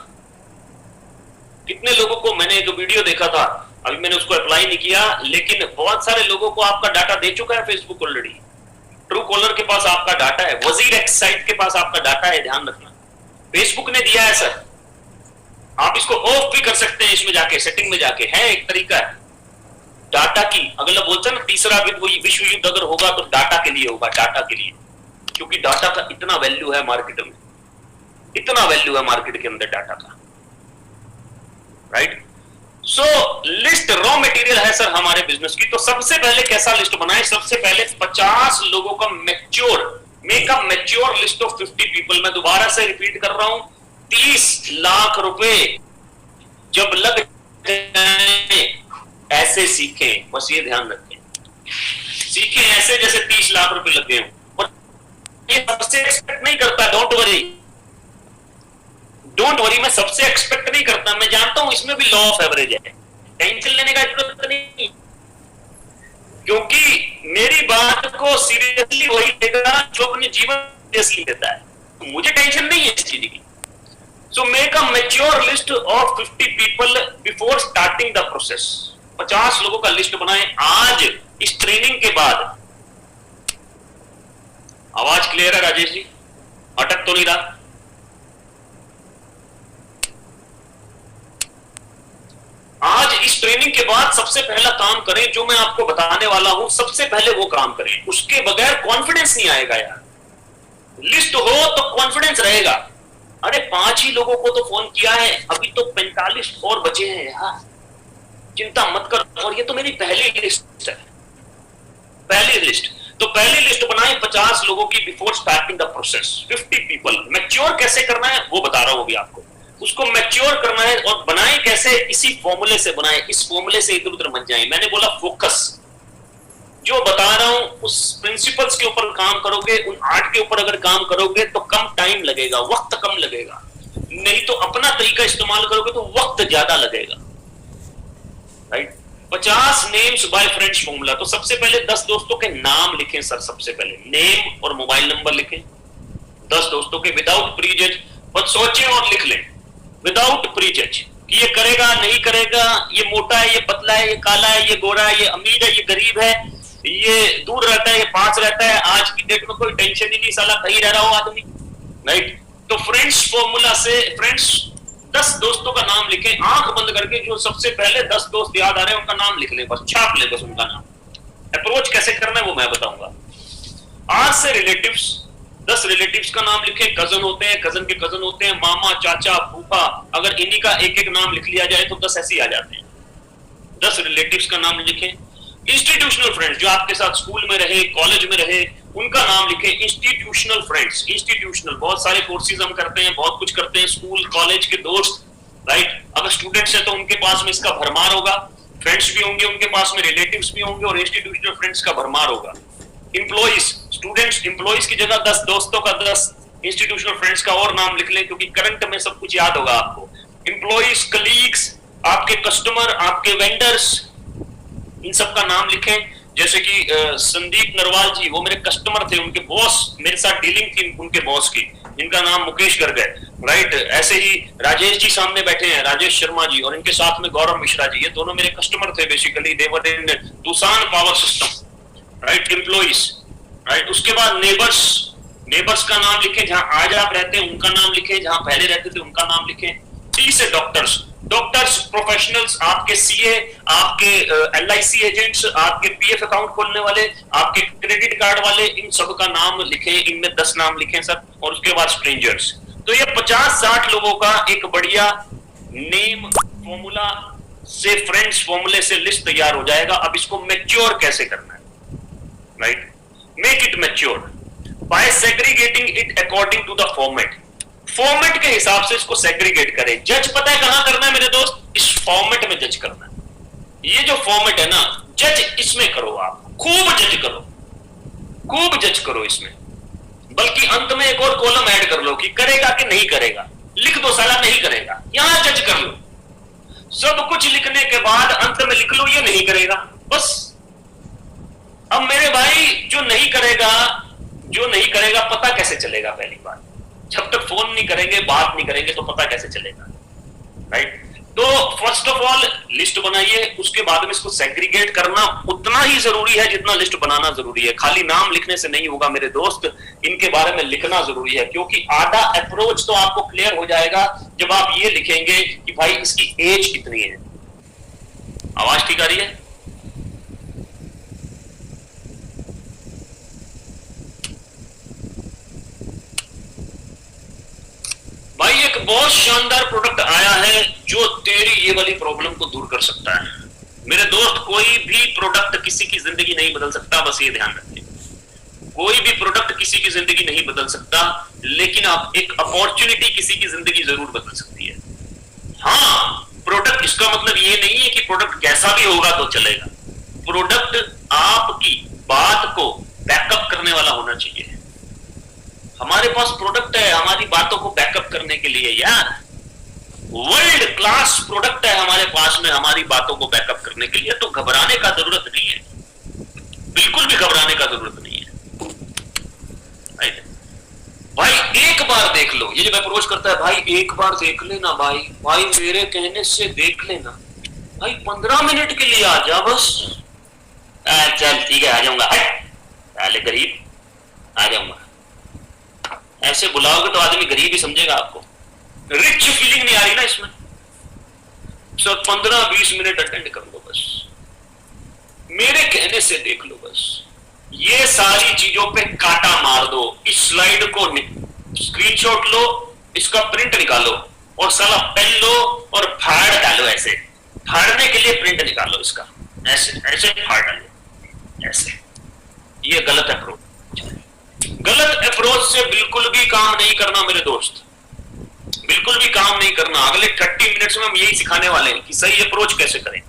कितने लोगों को, मैंने एक वीडियो देखा था, अभी मैंने उसको अप्लाई नहीं किया, लेकिन बहुत सारे लोगों को आपका डाटा दे चुका है फेसबुक ऑलरेडी। ट्रू कॉलर के पास आपका डाटा है, वजीर एक्स साइट के पास आपका डाटा है, ध्यान रखना फेसबुक ने दिया है सर। आप इसको ऑफ भी कर सकते हैं, इसमें जाके सेटिंग में जाके, है एक तरीका है डाटा की। अगला बोलता है ना तीसरा विश्व युद्ध अगर होगा तो डाटा के लिए होगा, डाटा के लिए, क्योंकि डाटा का इतना वैल्यू है मार्केट में, इतना वैल्यू है मार्केट के अंदर डाटा का, राइट। सो लिस्ट रॉ मटेरियल है सर हमारे बिजनेस की। तो सबसे पहले कैसा लिस्ट बनाए, सबसे पहले 50 लोगों का mature, make a mature list of 50 people. मैं दोबारा से रिपीट कर रहा हूं, 30 लाख रुपए जब लग जाए ऐसे सीखें, बस ये ध्यान रखें, सीखें ऐसे जैसे 30 लाख रुपए लग गए हों। और ये सबसे एक्सपेक्ट नहीं करता, डोंट वरी, डोंट वरी, मैं सबसे एक्सपेक्ट नहीं करता, मैं जानता हूं इसमें भी लॉ ऑफ एवरेज है, टेंशन लेने का जरूरत नहीं, क्योंकि मेरी बात को सीरियसली वही लेगा जो अपने जीवन सीरियसली लेता है। मुझे टेंशन नहीं है इस चीज की। So make a mature list of 50 people before starting the process. 50 लोगों का लिस्ट बनाएं आज इस ट्रेनिंग के बाद। आवाज क्लियर है राजेश जी, अटक तो नहीं रहा? आज इस ट्रेनिंग के बाद सबसे पहला काम करें जो मैं आपको बताने वाला हूं, सबसे पहले वो काम करें, उसके बगैर कॉन्फिडेंस नहीं आएगा यार। लिस्ट हो तो कॉन्फिडेंस रहेगा। अरे 5 ही लोगों को तो फोन किया है, अभी तो 45 और बचे हैं यार, चिंता मत कर। और ये तो मेरी पहली लिस्ट है, पहली लिस्ट। तो पहली लिस्ट बनाए 50 लोगों की before starting the process, 50 people. Mature कैसे करना है वो बता रहा हूं अभी आपको, उसको मैच्योर करना है। और बनाए कैसे, इसी फॉर्मूले से बनाए, इस फॉर्मूले से इधर उधर मत जाए। मैंने बोला फोकस, जो बता रहा हूं उस प्रिंसिपल्स के ऊपर काम करोगे, उन 8 के ऊपर अगर काम करोगे तो कम टाइम लगेगा, वक्त कम लगेगा। नहीं तो अपना तरीका इस्तेमाल करोगे तो वक्त ज्यादा लगेगा, right. 50 names by friends formula. तो सबसे पहले 10 दोस्तों के नाम लिखें सर, सबसे पहले नेम और मोबाइल नंबर लिखें 10 दोस्तों के, विदाउट प्रीजज। और सोचें और लिख लें विदाउट प्रीजज कि ये करेगा नहीं करेगा, ये मोटा है ये पतला है, ये काला है ये गोरा है, ये अमीर है ये गरीब है, ये दूर रहता है ये पास रहता है, आज की डेट में कोई टेंशन ही नहीं, साला कहीं रह रहा हो आदमी, राइट। तो फ्रेंड्स फॉर्मूला से फ्रेंड्स 10 दोस्तों का नाम लिखें, आंख बंद करके। जो सबसे पहले 10 दोस्त याद आ रहे हैं उनका नाम लिख लें, बस छाप लें बस उनका नाम। अप्रोच कैसे करना है वो मैं बताऊंगा। आज से रिलेटिव्स, 10 रिलेटिव्स का नाम लिखें। कजन होते हैं, कजन के कजन होते हैं, मामा चाचा फूफा, अगर इन्हीं का एक एक नाम लिख लिया जाए तो 10 ऐसे ही आ जाते हैं। 10 रिलेटिव्स का नाम लिखें। इंस्टीट्यूशनल फ्रेंड्स जो आपके साथ स्कूल में रहे, कॉलेज में रहे, उनका नाम लिखें। इंस्टीट्यूशनल फ्रेंड्स, इंस्टीट्यूशनल, बहुत सारे कोर्सेज हम करते हैं, बहुत कुछ करते हैं, स्कूल कॉलेज के दोस्त, राइट। अगर स्टूडेंट्स है तो उनके पास में इसका भरमार होगा, फ्रेंड्स भी होंगे उनके पास में, रिलेटिव्स भी होंगे और इंस्टीट्यूशनल फ्रेंड्स का भरमार होगा। इंप्लॉइज, स्टूडेंट्स, इंप्लॉइज की जगह 10 दोस्तों का 10 इंस्टीट्यूशनल फ्रेंड्स का और नाम लिख लें, क्योंकि करंट में सब कुछ याद होगा आपको। इंप्लॉइज, कलीग्स, आपके कस्टमर, आपके वेंडर्स, इन सब का नाम लिखें। जैसे कि संदीप नरवाल जी, वो मेरे कस्टमर थे, उनके बॉस, मेरे साथ डीलिंग थी उनके बॉस की, इनका नाम मुकेश गर्ग है, राइट। ऐसे ही राजेश जी सामने बैठे हैं, राजेश शर्मा जी, और इनके साथ में गौरव मिश्रा जी, ये दोनों मेरे कस्टमर थे basically, they were in Tucson power system, right. Employees, right. उसके बाद नेबर्स, नेबर्स का नाम लिखें, जहां आज आप रहते हैं उनका नाम लिखें, जहां पहले रहते थे उनका नाम लिखें। टी से डॉक्टर्स, डॉक्टर्स, प्रोफेशनल्स, आपके सीए, आपके एलआईसी एजेंट्स, आपके पीएफ अकाउंट खोलने वाले, आपके क्रेडिट कार्ड वाले, इन सब का नाम लिखें, इनमें 10 नाम लिखें सर। और उसके बाद स्ट्रेंजर्स। तो ये 50-60 लोगों का एक बढ़िया नेम फॉर्मूला से, फ्रेंड्स फॉर्मूले से लिस्ट तैयार हो जाएगा। अब इसको मैच्योर कैसे करना है, right. Make it mature by segregating it according to the format. Format के हिसाब से इसको सेग्रीगेट करें। जज पता है कहां करना है मेरे दोस्त, इस फॉर्मेट में जज करना है। ये जो फॉर्मेट है ना, जज इसमें करो, आप खूब जज करो, खूब जज करो इसमें। बल्कि अंत में एक और कॉलम ऐड कर लो कि करेगा कि नहीं करेगा, लिख दो साला नहीं करेगा, यहां जज कर लो, सब कुछ लिखने के बाद अंत में लिख लो ये नहीं करेगा बस। अब मेरे भाई जो नहीं करेगा पता कैसे चलेगा? पहली बात, जब तक फोन नहीं करेंगे, बात नहीं करेंगे तो पता कैसे चलेगा? राइट। तो फर्स्ट ऑफ ऑल लिस्ट बनाइए, उसके बाद में इसको सेग्रीगेट करना उतना ही जरूरी है जितना लिस्ट बनाना जरूरी है। खाली नाम लिखने से नहीं होगा मेरे दोस्त, इनके बारे में लिखना जरूरी है, क्योंकि आधा अप्रोच तो आपको क्लियर हो जाएगा जब आप ये लिखेंगे कि भाई इसकी एज कितनी है। आवाज ठीक आ रही है? भाई एक बहुत शानदार प्रोडक्ट आया है जो तेरी ये वाली प्रॉब्लम को दूर कर सकता है। मेरे दोस्त, कोई भी प्रोडक्ट किसी की जिंदगी नहीं बदल सकता, बस ये ध्यान रखिए। कोई भी प्रोडक्ट किसी की जिंदगी नहीं बदल सकता, लेकिन आप एक अपॉर्चुनिटी किसी की जिंदगी जरूर बदल सकती है। हाँ, प्रोडक्ट, इसका मतलब ये नहीं है कि प्रोडक्ट कैसा भी होगा तो चलेगा। प्रोडक्ट आपकी बात को बैकअप करने वाला होना चाहिए। हमारे पास प्रोडक्ट है हमारी बातों को बैकअप करने के लिए यार, वर्ल्ड क्लास प्रोडक्ट है हमारे पास में हमारी बातों को बैकअप करने के लिए। तो घबराने का जरूरत नहीं है, बिल्कुल भी घबराने का जरूरत नहीं है। भाई एक बार देख लो, ये जब अप्रोच करता है, भाई एक बार देख लेना, भाई मेरे कहने से देख लेना, भाई 15 मिनट के लिए आ जा बस। चल ठीक है, आ जाऊंगा, पहले गरीब आ जाऊंगा। ऐसे बुलाओगे तो आदमी गरीब ही समझेगा आपको। रिच फीलिंग नहीं आ रही ना इसमें। सर 15-20 मिनट अटेंड कर लो बस, मेरे कहने से देख लो बस। ये सारी चीजों पे काटा मार दो, इस स्लाइड को स्क्रीनशॉट लो, इसका प्रिंट निकालो और साला पेन लो और फाड़ डालो। ऐसे फाड़ने के लिए प्रिंट निकालो इसका, ऐसे ऐसे फाड़ डालो ऐसे। ये गलत अप्रोच, गलत अप्रोच से बिल्कुल भी काम नहीं करना मेरे दोस्त, बिल्कुल भी काम नहीं करना। अगले 30 मिनट्स में हम यही सिखाने वाले हैं कि सही अप्रोच कैसे करें।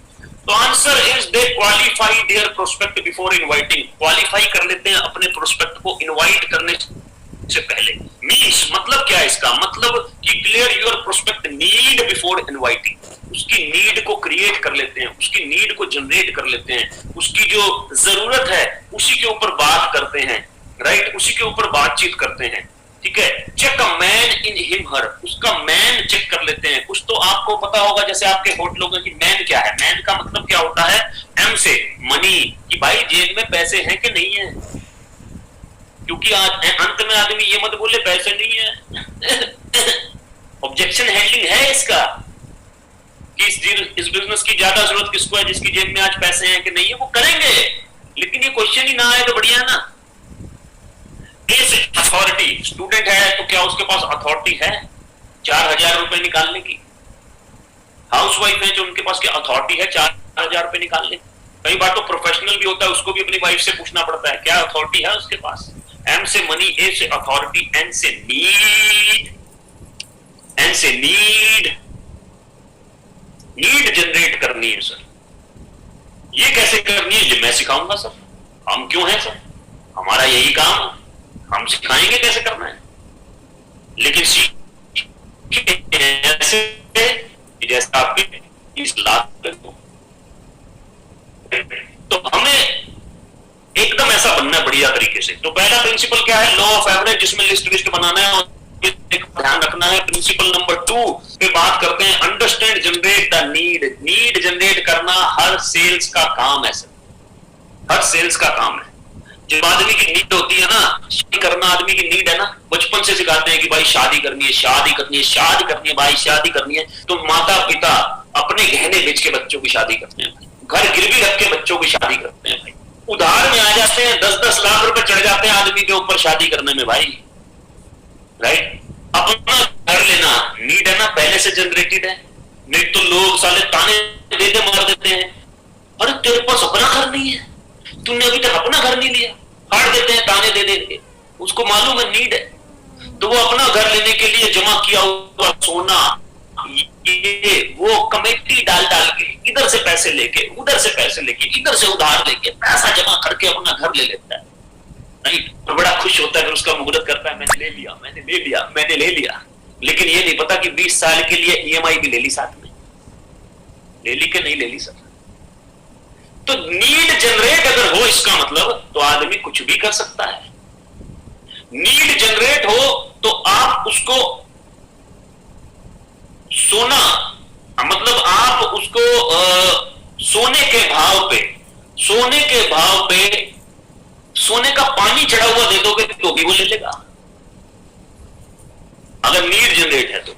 तो answer is they qualify their prospect before inviting. Qualify कर लेते हैं अपने प्रोस्पेक्ट को इनवाइट करने से पहले। मीन्स मतलब क्या है इसका? मतलब कि clear your prospect need before inviting. उसकी नीड को क्रिएट कर लेते हैं, उसकी नीड को जनरेट कर लेते हैं, उसकी जो जरूरत है उसी के ऊपर बात करते हैं, राइट, उसी के ऊपर बातचीत करते हैं। ठीक है, check a man in him her, उसका मैन चेक कर लेते हैं। कुछ तो आपको पता होगा, जैसे आपके होट लोगों की मैन क्या है। मैन का मतलब क्या होता है? एम से मनी, कि भाई जेब में पैसे हैं कि नहीं है। क्योंकि अंत में आदमी ये मत बोले पैसे नहीं है। ऑब्जेक्शन हैंडलिंग है इसका कि इस बिजनेस की ज्यादा जरूरत किसको है? जिसकी जेब में आज पैसे हैं कि नहीं है, वो करेंगे। लेकिन ये क्वेश्चन ही ना आए तो बढ़िया ना। अथॉरिटी, स्टूडेंट है तो क्या उसके पास अथॉरिटी है 4000 रुपए निकालने की? हाउसवाइफ है जो उनके पास क्या अथॉरिटी है 4000 रुपए निकालने? कई बार तो प्रोफेशनल भी होता है, उसको भी अपनी वाइफ से पूछना पड़ता है क्या अथॉरिटी है उसके पास। एम से मनी, ए से अथॉरिटी, एन से नीड, एन से नीड, नीड जनरेट करनी है सर। ये कैसे करनी है ये मैं सिखाऊंगा सर। हम क्यों हैं सर, हमारा यही काम, हम सिखाएंगे कैसे करना है। लेकिन जैसे आपके 20 लाख तो हमें एकदम ऐसा बनना है बढ़िया तरीके से। तो पहला प्रिंसिपल क्या है? लॉ ऑफ एवरेज, जिसमें लिस्ट बनाना है और ध्यान रखना है। प्रिंसिपल नंबर 2 पे बात करते हैं, understand generate the need. Need generate करना हर सेल्स का काम है सर, हर सेल्स का काम है। जब आदमी की नीड होती है ना, शादी करना आदमी की नीड है ना, बचपन से सिखाते हैं कि भाई शादी करनी है, शादी करनी है, शादी करनी है, भाई शादी करनी है। तो माता पिता अपने गहने बेच के बच्चों की शादी करते हैं, घर गिरवी रख के बच्चों की शादी करते हैं भाई। उधार में आ जाते हैं, 10-10 लाख रुपए चढ़ जाते हैं आदमी के ऊपर शादी करने में भाई, राइट। अपना घर लेना नीड है ना, पहले से जनरेटेड है। नहीं तो लोग साले ताने दे दे मार देते हैं, अरे तेरे पास अपना घर नहीं है, तूने अभी तक अपना घर नहीं लिया, फाड़ देते हैं ताने दे दे के। उसको मालूम है नीड है, तो वो अपना घर लेने के लिए जमा किया हुआ सोना, ये वो कमेटी डाल डाल के, इधर से पैसे लेके, उधर से पैसे लेके, इधर से उधार लेके, पैसा जमा करके अपना घर ले लेता है, नहीं तो बड़ा खुश होता है, फिर उसका मुहूर्त करता है, मैंने ले लिया, मैंने ले लिया, मैंने ले लिया। लेकिन ये नहीं पता कि 20 साल के लिए ईएमआई भी ले ली साथ में। ले ली कि नहीं ले ली सर? तो नीड जनरेट अगर हो इसका मतलब तो आदमी कुछ भी कर सकता है। नीड जनरेट हो तो आप उसको सोना, मतलब आप उसको सोने के भाव पे सोने का पानी चढ़ा हुआ दे दोगे तो भी वो ले लेगा, अगर नीड जनरेट है तो।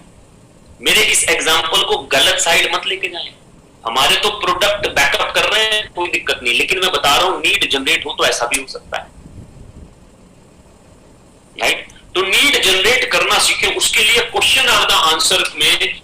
मेरे इस एग्जांपल को गलत साइड मत लेके जाएं। हमारे तो प्रोडक्ट बैकअप कर रहे हैं, कोई दिक्कत नहीं, लेकिन मैं बता रहा हूं नीड जनरेट हो तो ऐसा भी हो सकता है, राइट? तो नीड जनरेट करना सीखें। उसके लिए क्वेश्चन ऑफ द आंसर में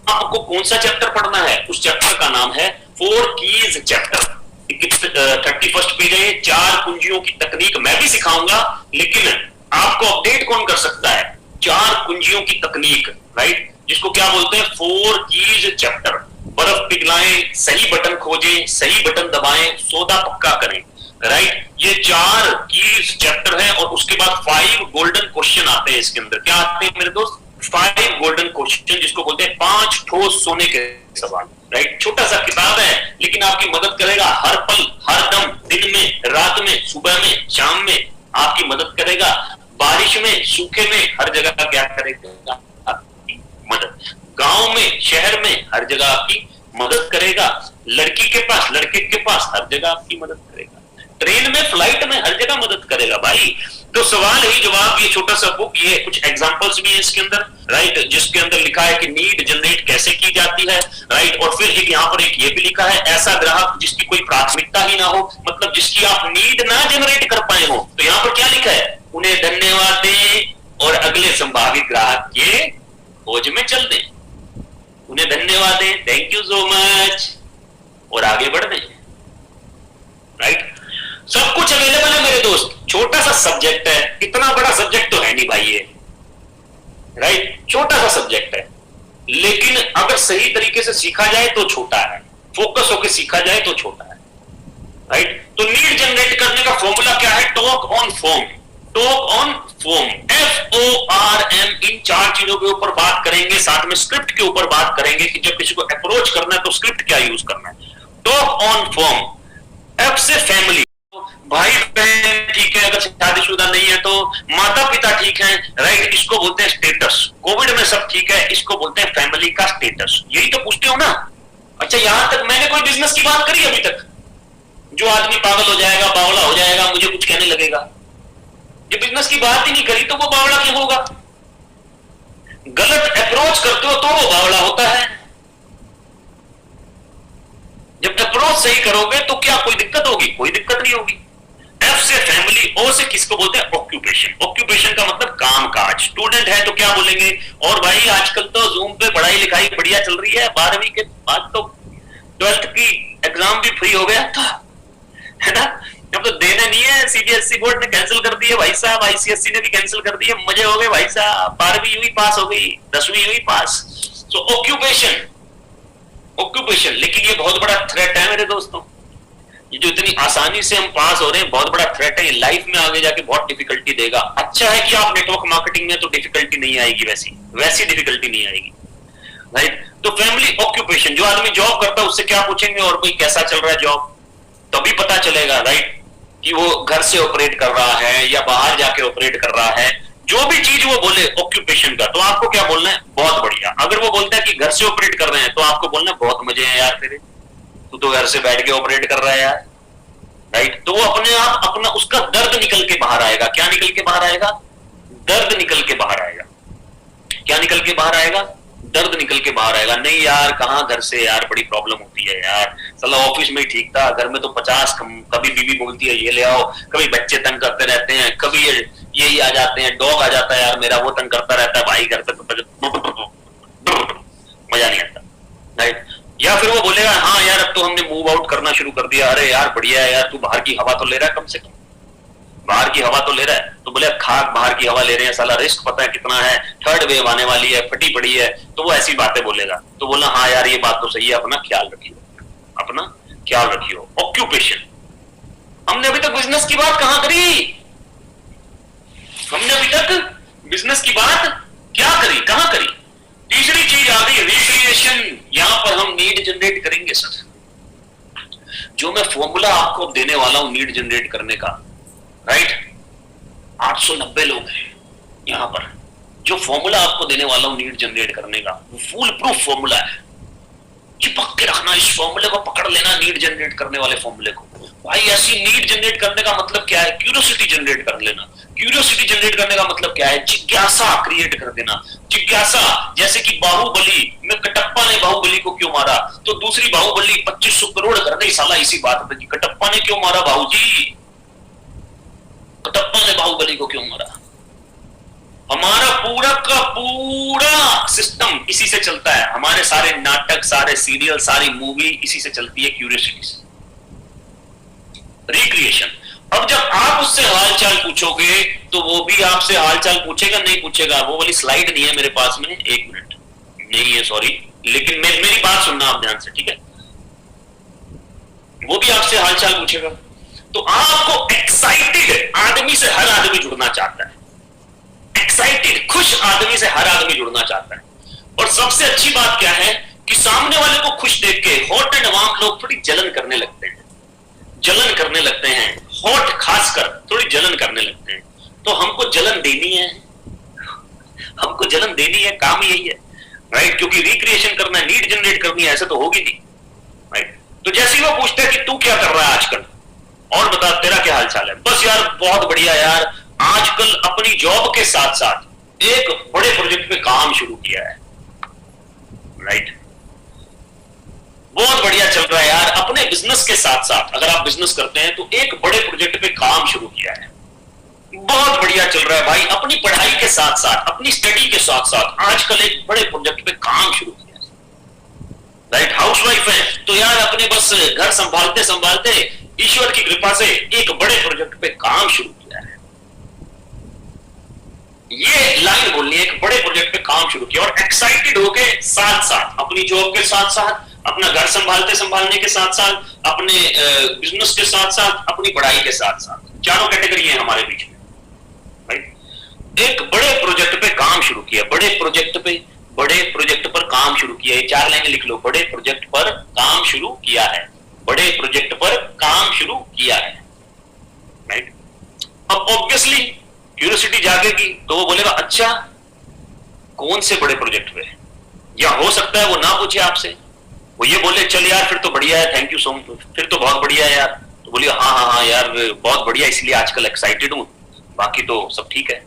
आपको कौन सा चैप्टर पढ़ना है? उस चैप्टर का नाम है 4 कीज चैप्टर। 31 पेज है। 4 कुंजियों की तकनीक मैं भी सिखाऊंगा, लेकिन आपको अपडेट कौन कर सकता है? 4 कुंजियों की तकनीक, राइट, जिसको क्या बोलते हैं? 4 कीज चैप्टर। बर्फ पिघलाएं, सही बटन खोजें, सही बटन दबाएं, सौदा पक्का करें, राइट? ये 4 कीज चैप्टर है और उसके बाद 5 गोल्डन क्वेश्चन आते हैं इसके अंदर। क्या आते हैं मेरे दोस्त? 5 गोल्डन क्वेश्चन, जिसको बोलते हैं 5 ठोस सोने के सवाल, राइट? छोटा सा किताब है लेकिन आपकी मदद करेगा हर पल, हर दम, दिन में, रात में, सुबह में, शाम में, आपकी मदद करेगा। बारिश में, सूखे में, हर जगह क्या करेगा? आपकी मदद। गांव में, शहर में, हर जगह आपकी मदद करेगा। लड़की के पास, लड़के के पास, हर जगह आपकी मदद करेगा। ट्रेन में, फ्लाइट में, हर जगह मदद करेगा भाई। तो सवाल ही जवाब, ये छोटा सा बुक, ये कुछ एग्जांपल्स भी है इसके अंदर, राइट, जिसके अंदर लिखा है कि नीड जनरेट कैसे की जाती है, राइट? और फिर एक यहाँ पर एक ये भी लिखा है, ऐसा ग्राहक जिसकी कोई प्राथमिकता ही ना हो, मतलब जिसकी आप नीड ना जनरेट कर पाए हो। तो यहाँ पर क्या लिखा है? उन्हें धन्यवाद दें और अगले संभावित ग्राहक के खोज में चल दें। उन्हें धन्यवाद दें, थैंक यू सो मच, और आगे बढ़ दें, राइट? सब कुछ अवेलेबल है मेरे दोस्त। छोटा सा सब्जेक्ट है, इतना बड़ा सब्जेक्ट तो है नहीं भाई ये, राइट? छोटा सा सब्जेक्ट है, लेकिन अगर सही तरीके से सीखा जाए तो छोटा है, फोकस होकर सीखा जाए तो छोटा है, राइट? तो नीड जनरेट करने का फॉर्मूला क्या है? Talk on form. Talk on form, FORM। इन 4 चीजों के ऊपर बात करेंगे, साथ में स्क्रिप्ट के ऊपर बात करेंगे कि जब किसी को अप्रोच करना है तो स्क्रिप्ट क्या यूज करना है। Talk on form. F से फैमिली, भाई बहन ठीक है, अगर शादीशुदा नहीं है तो माता पिता ठीक है, राइट? इसको बोलते हैं स्टेटस। कोविड में सब ठीक है, इसको बोलते हैं फैमिली का स्टेटस। यही तो पूछते हो ना? अच्छा, यहां तक मैंने कोई बिजनेस की बात करी अभी तक? जो आदमी पागल हो जाएगा, बावला हो जाएगा, मुझे कुछ कहने लगेगा, ये बिजनेस की बात ही नहीं करी तो वो बावला क्यों होगा? गलत अप्रोच करते हो तो वो बावला होता है। जब अप्रोच सही करोगे तो क्या कोई दिक्कत होगी? कोई दिक्कत नहीं होगी। F से फैमिली, O से किसको बोलते हैं? ऑक्यूपेशन। ऑक्यूपेशन का मतलब काम काज। स्टूडेंट है तो क्या बोलेंगे? और भाई आजकल तो जूम पे पढ़ाई लिखाई बढ़िया चल रही है, 12वीं के बाद तो 12th की एग्जाम भी फ्री हो गया था, है ना? अब तो देने नहीं है, CBSE बोर्ड ने कैंसिल कर दिए भाई साहब, ICSE ने भी कैंसिल कर दिए, मजे हो गए भाई साहब। 12वीं हुई पास हो गई, 10वीं हुई पास। सो ऑक्यूपेशन, ऑक्यूपेशन। लेकिन ये बहुत बड़ा थ्रेट है मेरे दोस्तों, ये जो इतनी आसानी से हम पास हो रहे हैं, बहुत बड़ा थ्रेट है। लाइफ में आगे जाके बहुत डिफिकल्टी देगा। अच्छा है कि आप नेटवर्क मार्केटिंग में तो डिफिकल्टी नहीं आएगी, वैसी डिफिकल्टी नहीं आएगी, राइट? तो फैमिली, ऑक्यूपेशन। जो आदमी जॉब करता है उससे क्या पूछेंगे और भाई कैसा चल रहा है जॉब, तभी पता चलेगा, राइट, कि वो घर से ऑपरेट कर रहा है या बाहर जाके ऑपरेट कर रहा है। जो भी चीज वो बोले ऑक्यूपेशन का, तो आपको क्या बोलना है? बहुत बढ़िया। अगर वो बोलता है कि घर से ऑपरेट कर रहे हैं तो आपको बोलना है बहुत मजे हैं यार तेरे, तू तो घर से बैठ के ऑपरेट कर रहा है यार, राइट? तो वो अपने आप अपना उसका दर्द निकल के बाहर आएगा। क्या निकल के बाहर आएगा? दर्द निकल के बाहर आएगा। क्या निकल के बाहर आएगा? दर्द निकल के बाहर आएगा। नहीं यार, कहां घर से यार, बड़ी प्रॉब्लम होती है यार, चलो ऑफिस में ही ठीक था, घर में तो 50 कभी बीवी बोलती है ये ले आओ, कभी बच्चे तंग करते रहते हैं, कभी ये आ जाते हैं, डॉग आ जाता है यार मेरा, वो तंग करता रहता है, भाई घर पे मजा नहीं आता, राइट? या फिर वो बोलेगा हाँ यार अब तो हमने मूव आउट करना शुरू कर दिया, अरे यार बढ़िया है यार, तू बाहर की हवा तो ले रहा है, कम से कम बाहर की हवा तो ले रहा है। तो बोले खाक बाहर की हवा ले रहे हैं, साला रिस्क पता है कितना है, 3rd वेव आने वाली है, फटी पड़ी है, तो वो ऐसी बातें बोलेगा। तो बोला हाँ यार ये बात तो सही है, अपना ख्याल रखियो, अपना ख्याल रखियो। ऑक्यूपेशन। हमने अभी तक बिजनेस की बात कहां करी? हमने अभी तक बिजनेस की बात क्या करी, कहां करी? तीसरी चीज आ गई रिक्रिएशन। यहां पर हम नीड जनरेट करेंगे सर। जो मैं फॉर्मूला आपको देने वाला हूं नीड जनरेट करने का, राइट, 890 लोग हैं यहां पर। जो फॉर्मूला आपको देने वाला हूं नीड जनरेट करने का, वो फुल प्रूफ फॉर्मूला है। चिपक के रखना, इस फॉर्मूले को पकड़ लेना, नीड जनरेट करने वाले फॉर्मूले को। भाई ऐसी नीड जनरेट करने का मतलब क्या है? क्यूरियोसिटी जनरेट कर लेना। क्यूरियोसिटी जनरेट करने का मतलब क्या है? जिज्ञासा क्रिएट कर देना। जिज्ञासा, जैसे कि बाहुबली में कटप्पा ने बाहुबली को क्यों मारा, तो दूसरी बाहुबली 2500 करोड़ कर गई साला इसी बात पे कि कटप्पा ने क्यों मारा बाबूजी, कटप्पा ने बाहुबली को क्यों मारा। हमारा पूरा का पूरा सिस्टम इसी से चलता है। हमारे सारे नाटक, सारे सीरियल, सारी मूवी इसी से चलती है, क्यूरियोसिटी से। रिक्रिएशन। अब जब आप उससे हालचाल पूछोगे तो वो भी आपसे हालचाल पूछेगा, नहीं पूछेगा? वो वाली स्लाइड नहीं है मेरे पास में, एक मिनट, नहीं है सॉरी, लेकिन मेरी बात सुनना आप ध्यान से, ठीक है? वो भी आपसे हालचाल पूछेगा। तो आपको एक्साइटेड आदमी से हर आदमी जुड़ना चाहता है। एक्साइटेड, खुश आदमी से हर आदमी जुड़ना चाहता है। और सबसे अच्छी बात क्या है कि सामने वाले को खुश देख के हॉट एंड वार्म लोग थोड़ी जलन करने लगते हैं, जलन करने लगते हैं। हॉट खासकर थोड़ी जलन करने लगते हैं। तो हमको जलन देनी है, हमको जलन देनी है, काम यही है, राइट? क्योंकि रिक्रिएशन करना है, नीड जनरेट करनी है, ऐसे तो होगी नहीं, राइट? तो जैसे ही वो पूछते हैं कि तू क्या कर रहा है आजकल, और बता तेरा क्या हाल चाल है, बस यार बहुत बढ़िया यार, आजकल अपनी जॉब के साथ साथ एक बड़े प्रोजेक्ट पे काम शुरू किया है, राइट? बहुत बढ़िया चल रहा है यार, अपने बिजनेस के साथ साथ, अगर आप बिजनेस करते हैं तो एक बड़े प्रोजेक्ट पे काम शुरू किया है, बहुत बढ़िया चल रहा है भाई। अपनी पढ़ाई के साथ साथ, अपनी स्टडी के साथ साथ आजकल एक बड़े प्रोजेक्ट पे काम शुरू किया है, राइट? हाउसवाइफ है तो यार अपने बस घर संभालते संभालते ईश्वर की कृपा से एक बड़े प्रोजेक्ट पे काम शुरू किया है। ये लाइन बोलनी है, एक बड़े प्रोजेक्ट पे काम शुरू किया, और एक्साइटेड होके साथ साथ, अपनी जॉब के साथ साथ, अपना घर संभालते संभालने के साथ साथ, अपने बिजनेस के साथ साथ, अपनी पढ़ाई के साथ साथ, चारों कैटेगरी है हमारे बीच में, राइट? एक बड़े प्रोजेक्ट पे काम शुरू किया, बड़े प्रोजेक्ट पर काम शुरू किया। ये 4 लाइनें लिख लो, बड़े प्रोजेक्ट पर काम शुरू किया है, बड़े प्रोजेक्ट पर काम शुरू किया है, राइट? अब ऑब्वियसली क्यूरियोसिटी जागेगी तो वो बोलेगा अच्छा कौन से बड़े प्रोजेक्ट पे, या हो सकता है वो ना पूछे आपसे, वो ये बोले चल यार फिर तो बढ़िया है, थैंक यू सो मच, फिर तो बहुत बढ़िया है यार, तो बोलिए हाँ हाँ हाँ यार बहुत बढ़िया, इसलिए आजकल एक्साइटेड हूं, बाकी तो सब ठीक है,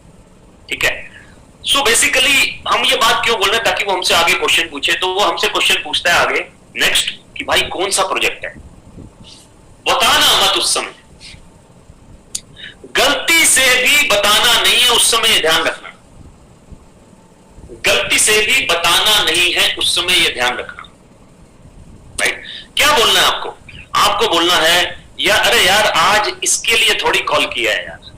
ठीक है। सो बेसिकली हम ये बात क्यों बोल रहे हैं, ताकि वो हमसे आगे क्वेश्चन पूछे। तो वो हमसे क्वेश्चन पूछता है आगे नेक्स्ट कि भाई कौन सा प्रोजेक्ट है, बताना मत उस समय, गलती से भी बताना नहीं है उस समय, ये ध्यान रखना, गलती से भी बताना नहीं है उस समय, ये ध्यान रखना, राइट? क्या बोलना है आपको? आपको बोलना है यार अरे यार आज इसके लिए थोड़ी कॉल किया है यार,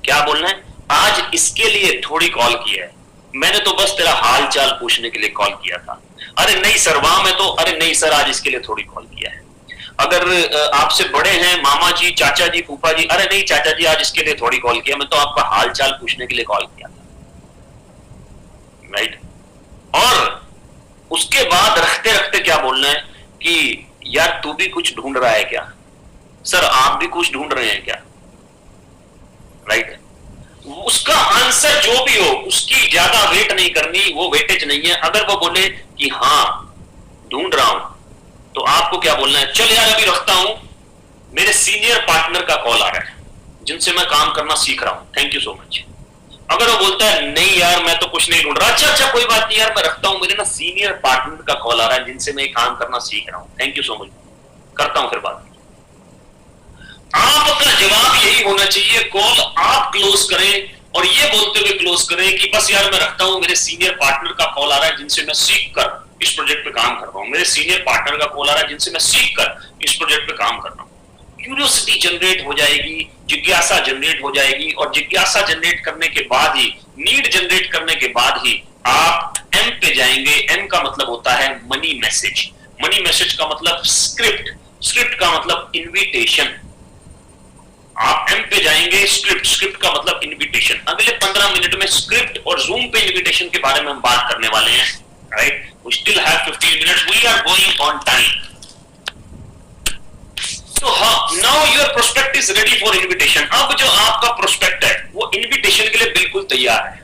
क्या बोलना है? आज इसके लिए थोड़ी कॉल किया है, मैंने तो बस तेरा हाल चाल पूछने के लिए कॉल किया था। अरे नहीं सर वहां में तो, अरे नहीं सर आज इसके लिए थोड़ी कॉल किया है। अगर आपसे बड़े हैं मामा जी, चाचा जी, फूफा जी, अरे नहीं चाचा जी आज इसके लिए थोड़ी कॉल किया, मैं तो आपका हाल चाल पूछने के लिए कॉल किया था, राइट? और उसके बाद रखते रखते क्या बोलना है कि यार तू भी कुछ ढूंढ रहा है क्या, सर आप भी कुछ ढूंढ रहे हैं क्या, राइट? उसका आंसर जो भी हो उसकी ज्यादा वेट नहीं करनी, वो वेटेज नहीं है। अगर वो बोले कि हाँ ढूंढ रहा हूं तो आपको क्या बोलना है, चल यार अभी रखता हूं, मेरे सीनियर पार्टनर का कॉल आ रहा है जिनसे मैं काम करना सीख रहा हूं, थैंक यू सो मच। अगर वो बोलता है नहीं यार मैं तो कुछ नहीं ढूंढ रहा, अच्छा अच्छा कोई बात नहीं यार मैं रखता हूं, मेरे ना सीनियर पार्टनर का कॉल आ रहा है जिनसे मैं काम करना सीख रहा हूं, थैंक यू सो मच, करता हूं फिर बात। आपका जवाब यही होना चाहिए, कॉल आप क्लोज करें और ये बोलते हुए क्लोज करें कि बस यार मैं रखता हूं, मेरे सीनियर पार्टनर का कॉल आ रहा है जिनसे मैं सीख कर इस प्रोजेक्ट पे काम कर रहा हूं, मेरे सीनियर पार्टनर का कॉल आ रहा है जिनसे मैं सीख कर इस प्रोजेक्ट पे काम कर रहा हूं। क्यूरियोसिटी जनरेट हो जाएगी, जिज्ञासा जनरेट हो जाएगी, और जिज्ञासा जनरेट करने के बाद ही, नीड जनरेट करने के बाद ही आप एम पे जाएंगे। एम का मतलब होता है मनी मैसेज, मनी मैसेज का मतलब स्क्रिप्ट, स्क्रिप्ट का मतलब इन्विटेशन। आप एम पे जाएंगे, स्क्रिप्ट, स्क्रिप्ट का मतलब इन्विटेशन। अगले 15 मिनट में स्क्रिप्ट और जूम पे इन्विटेशन के बारे में हम बात करने वाले हैं, right? We still have 15 minutes. We are going on time. So now your prospect is ready for invitation. अब जो आपका prospect है वो invitation के लिए बिल्कुल तैयार है.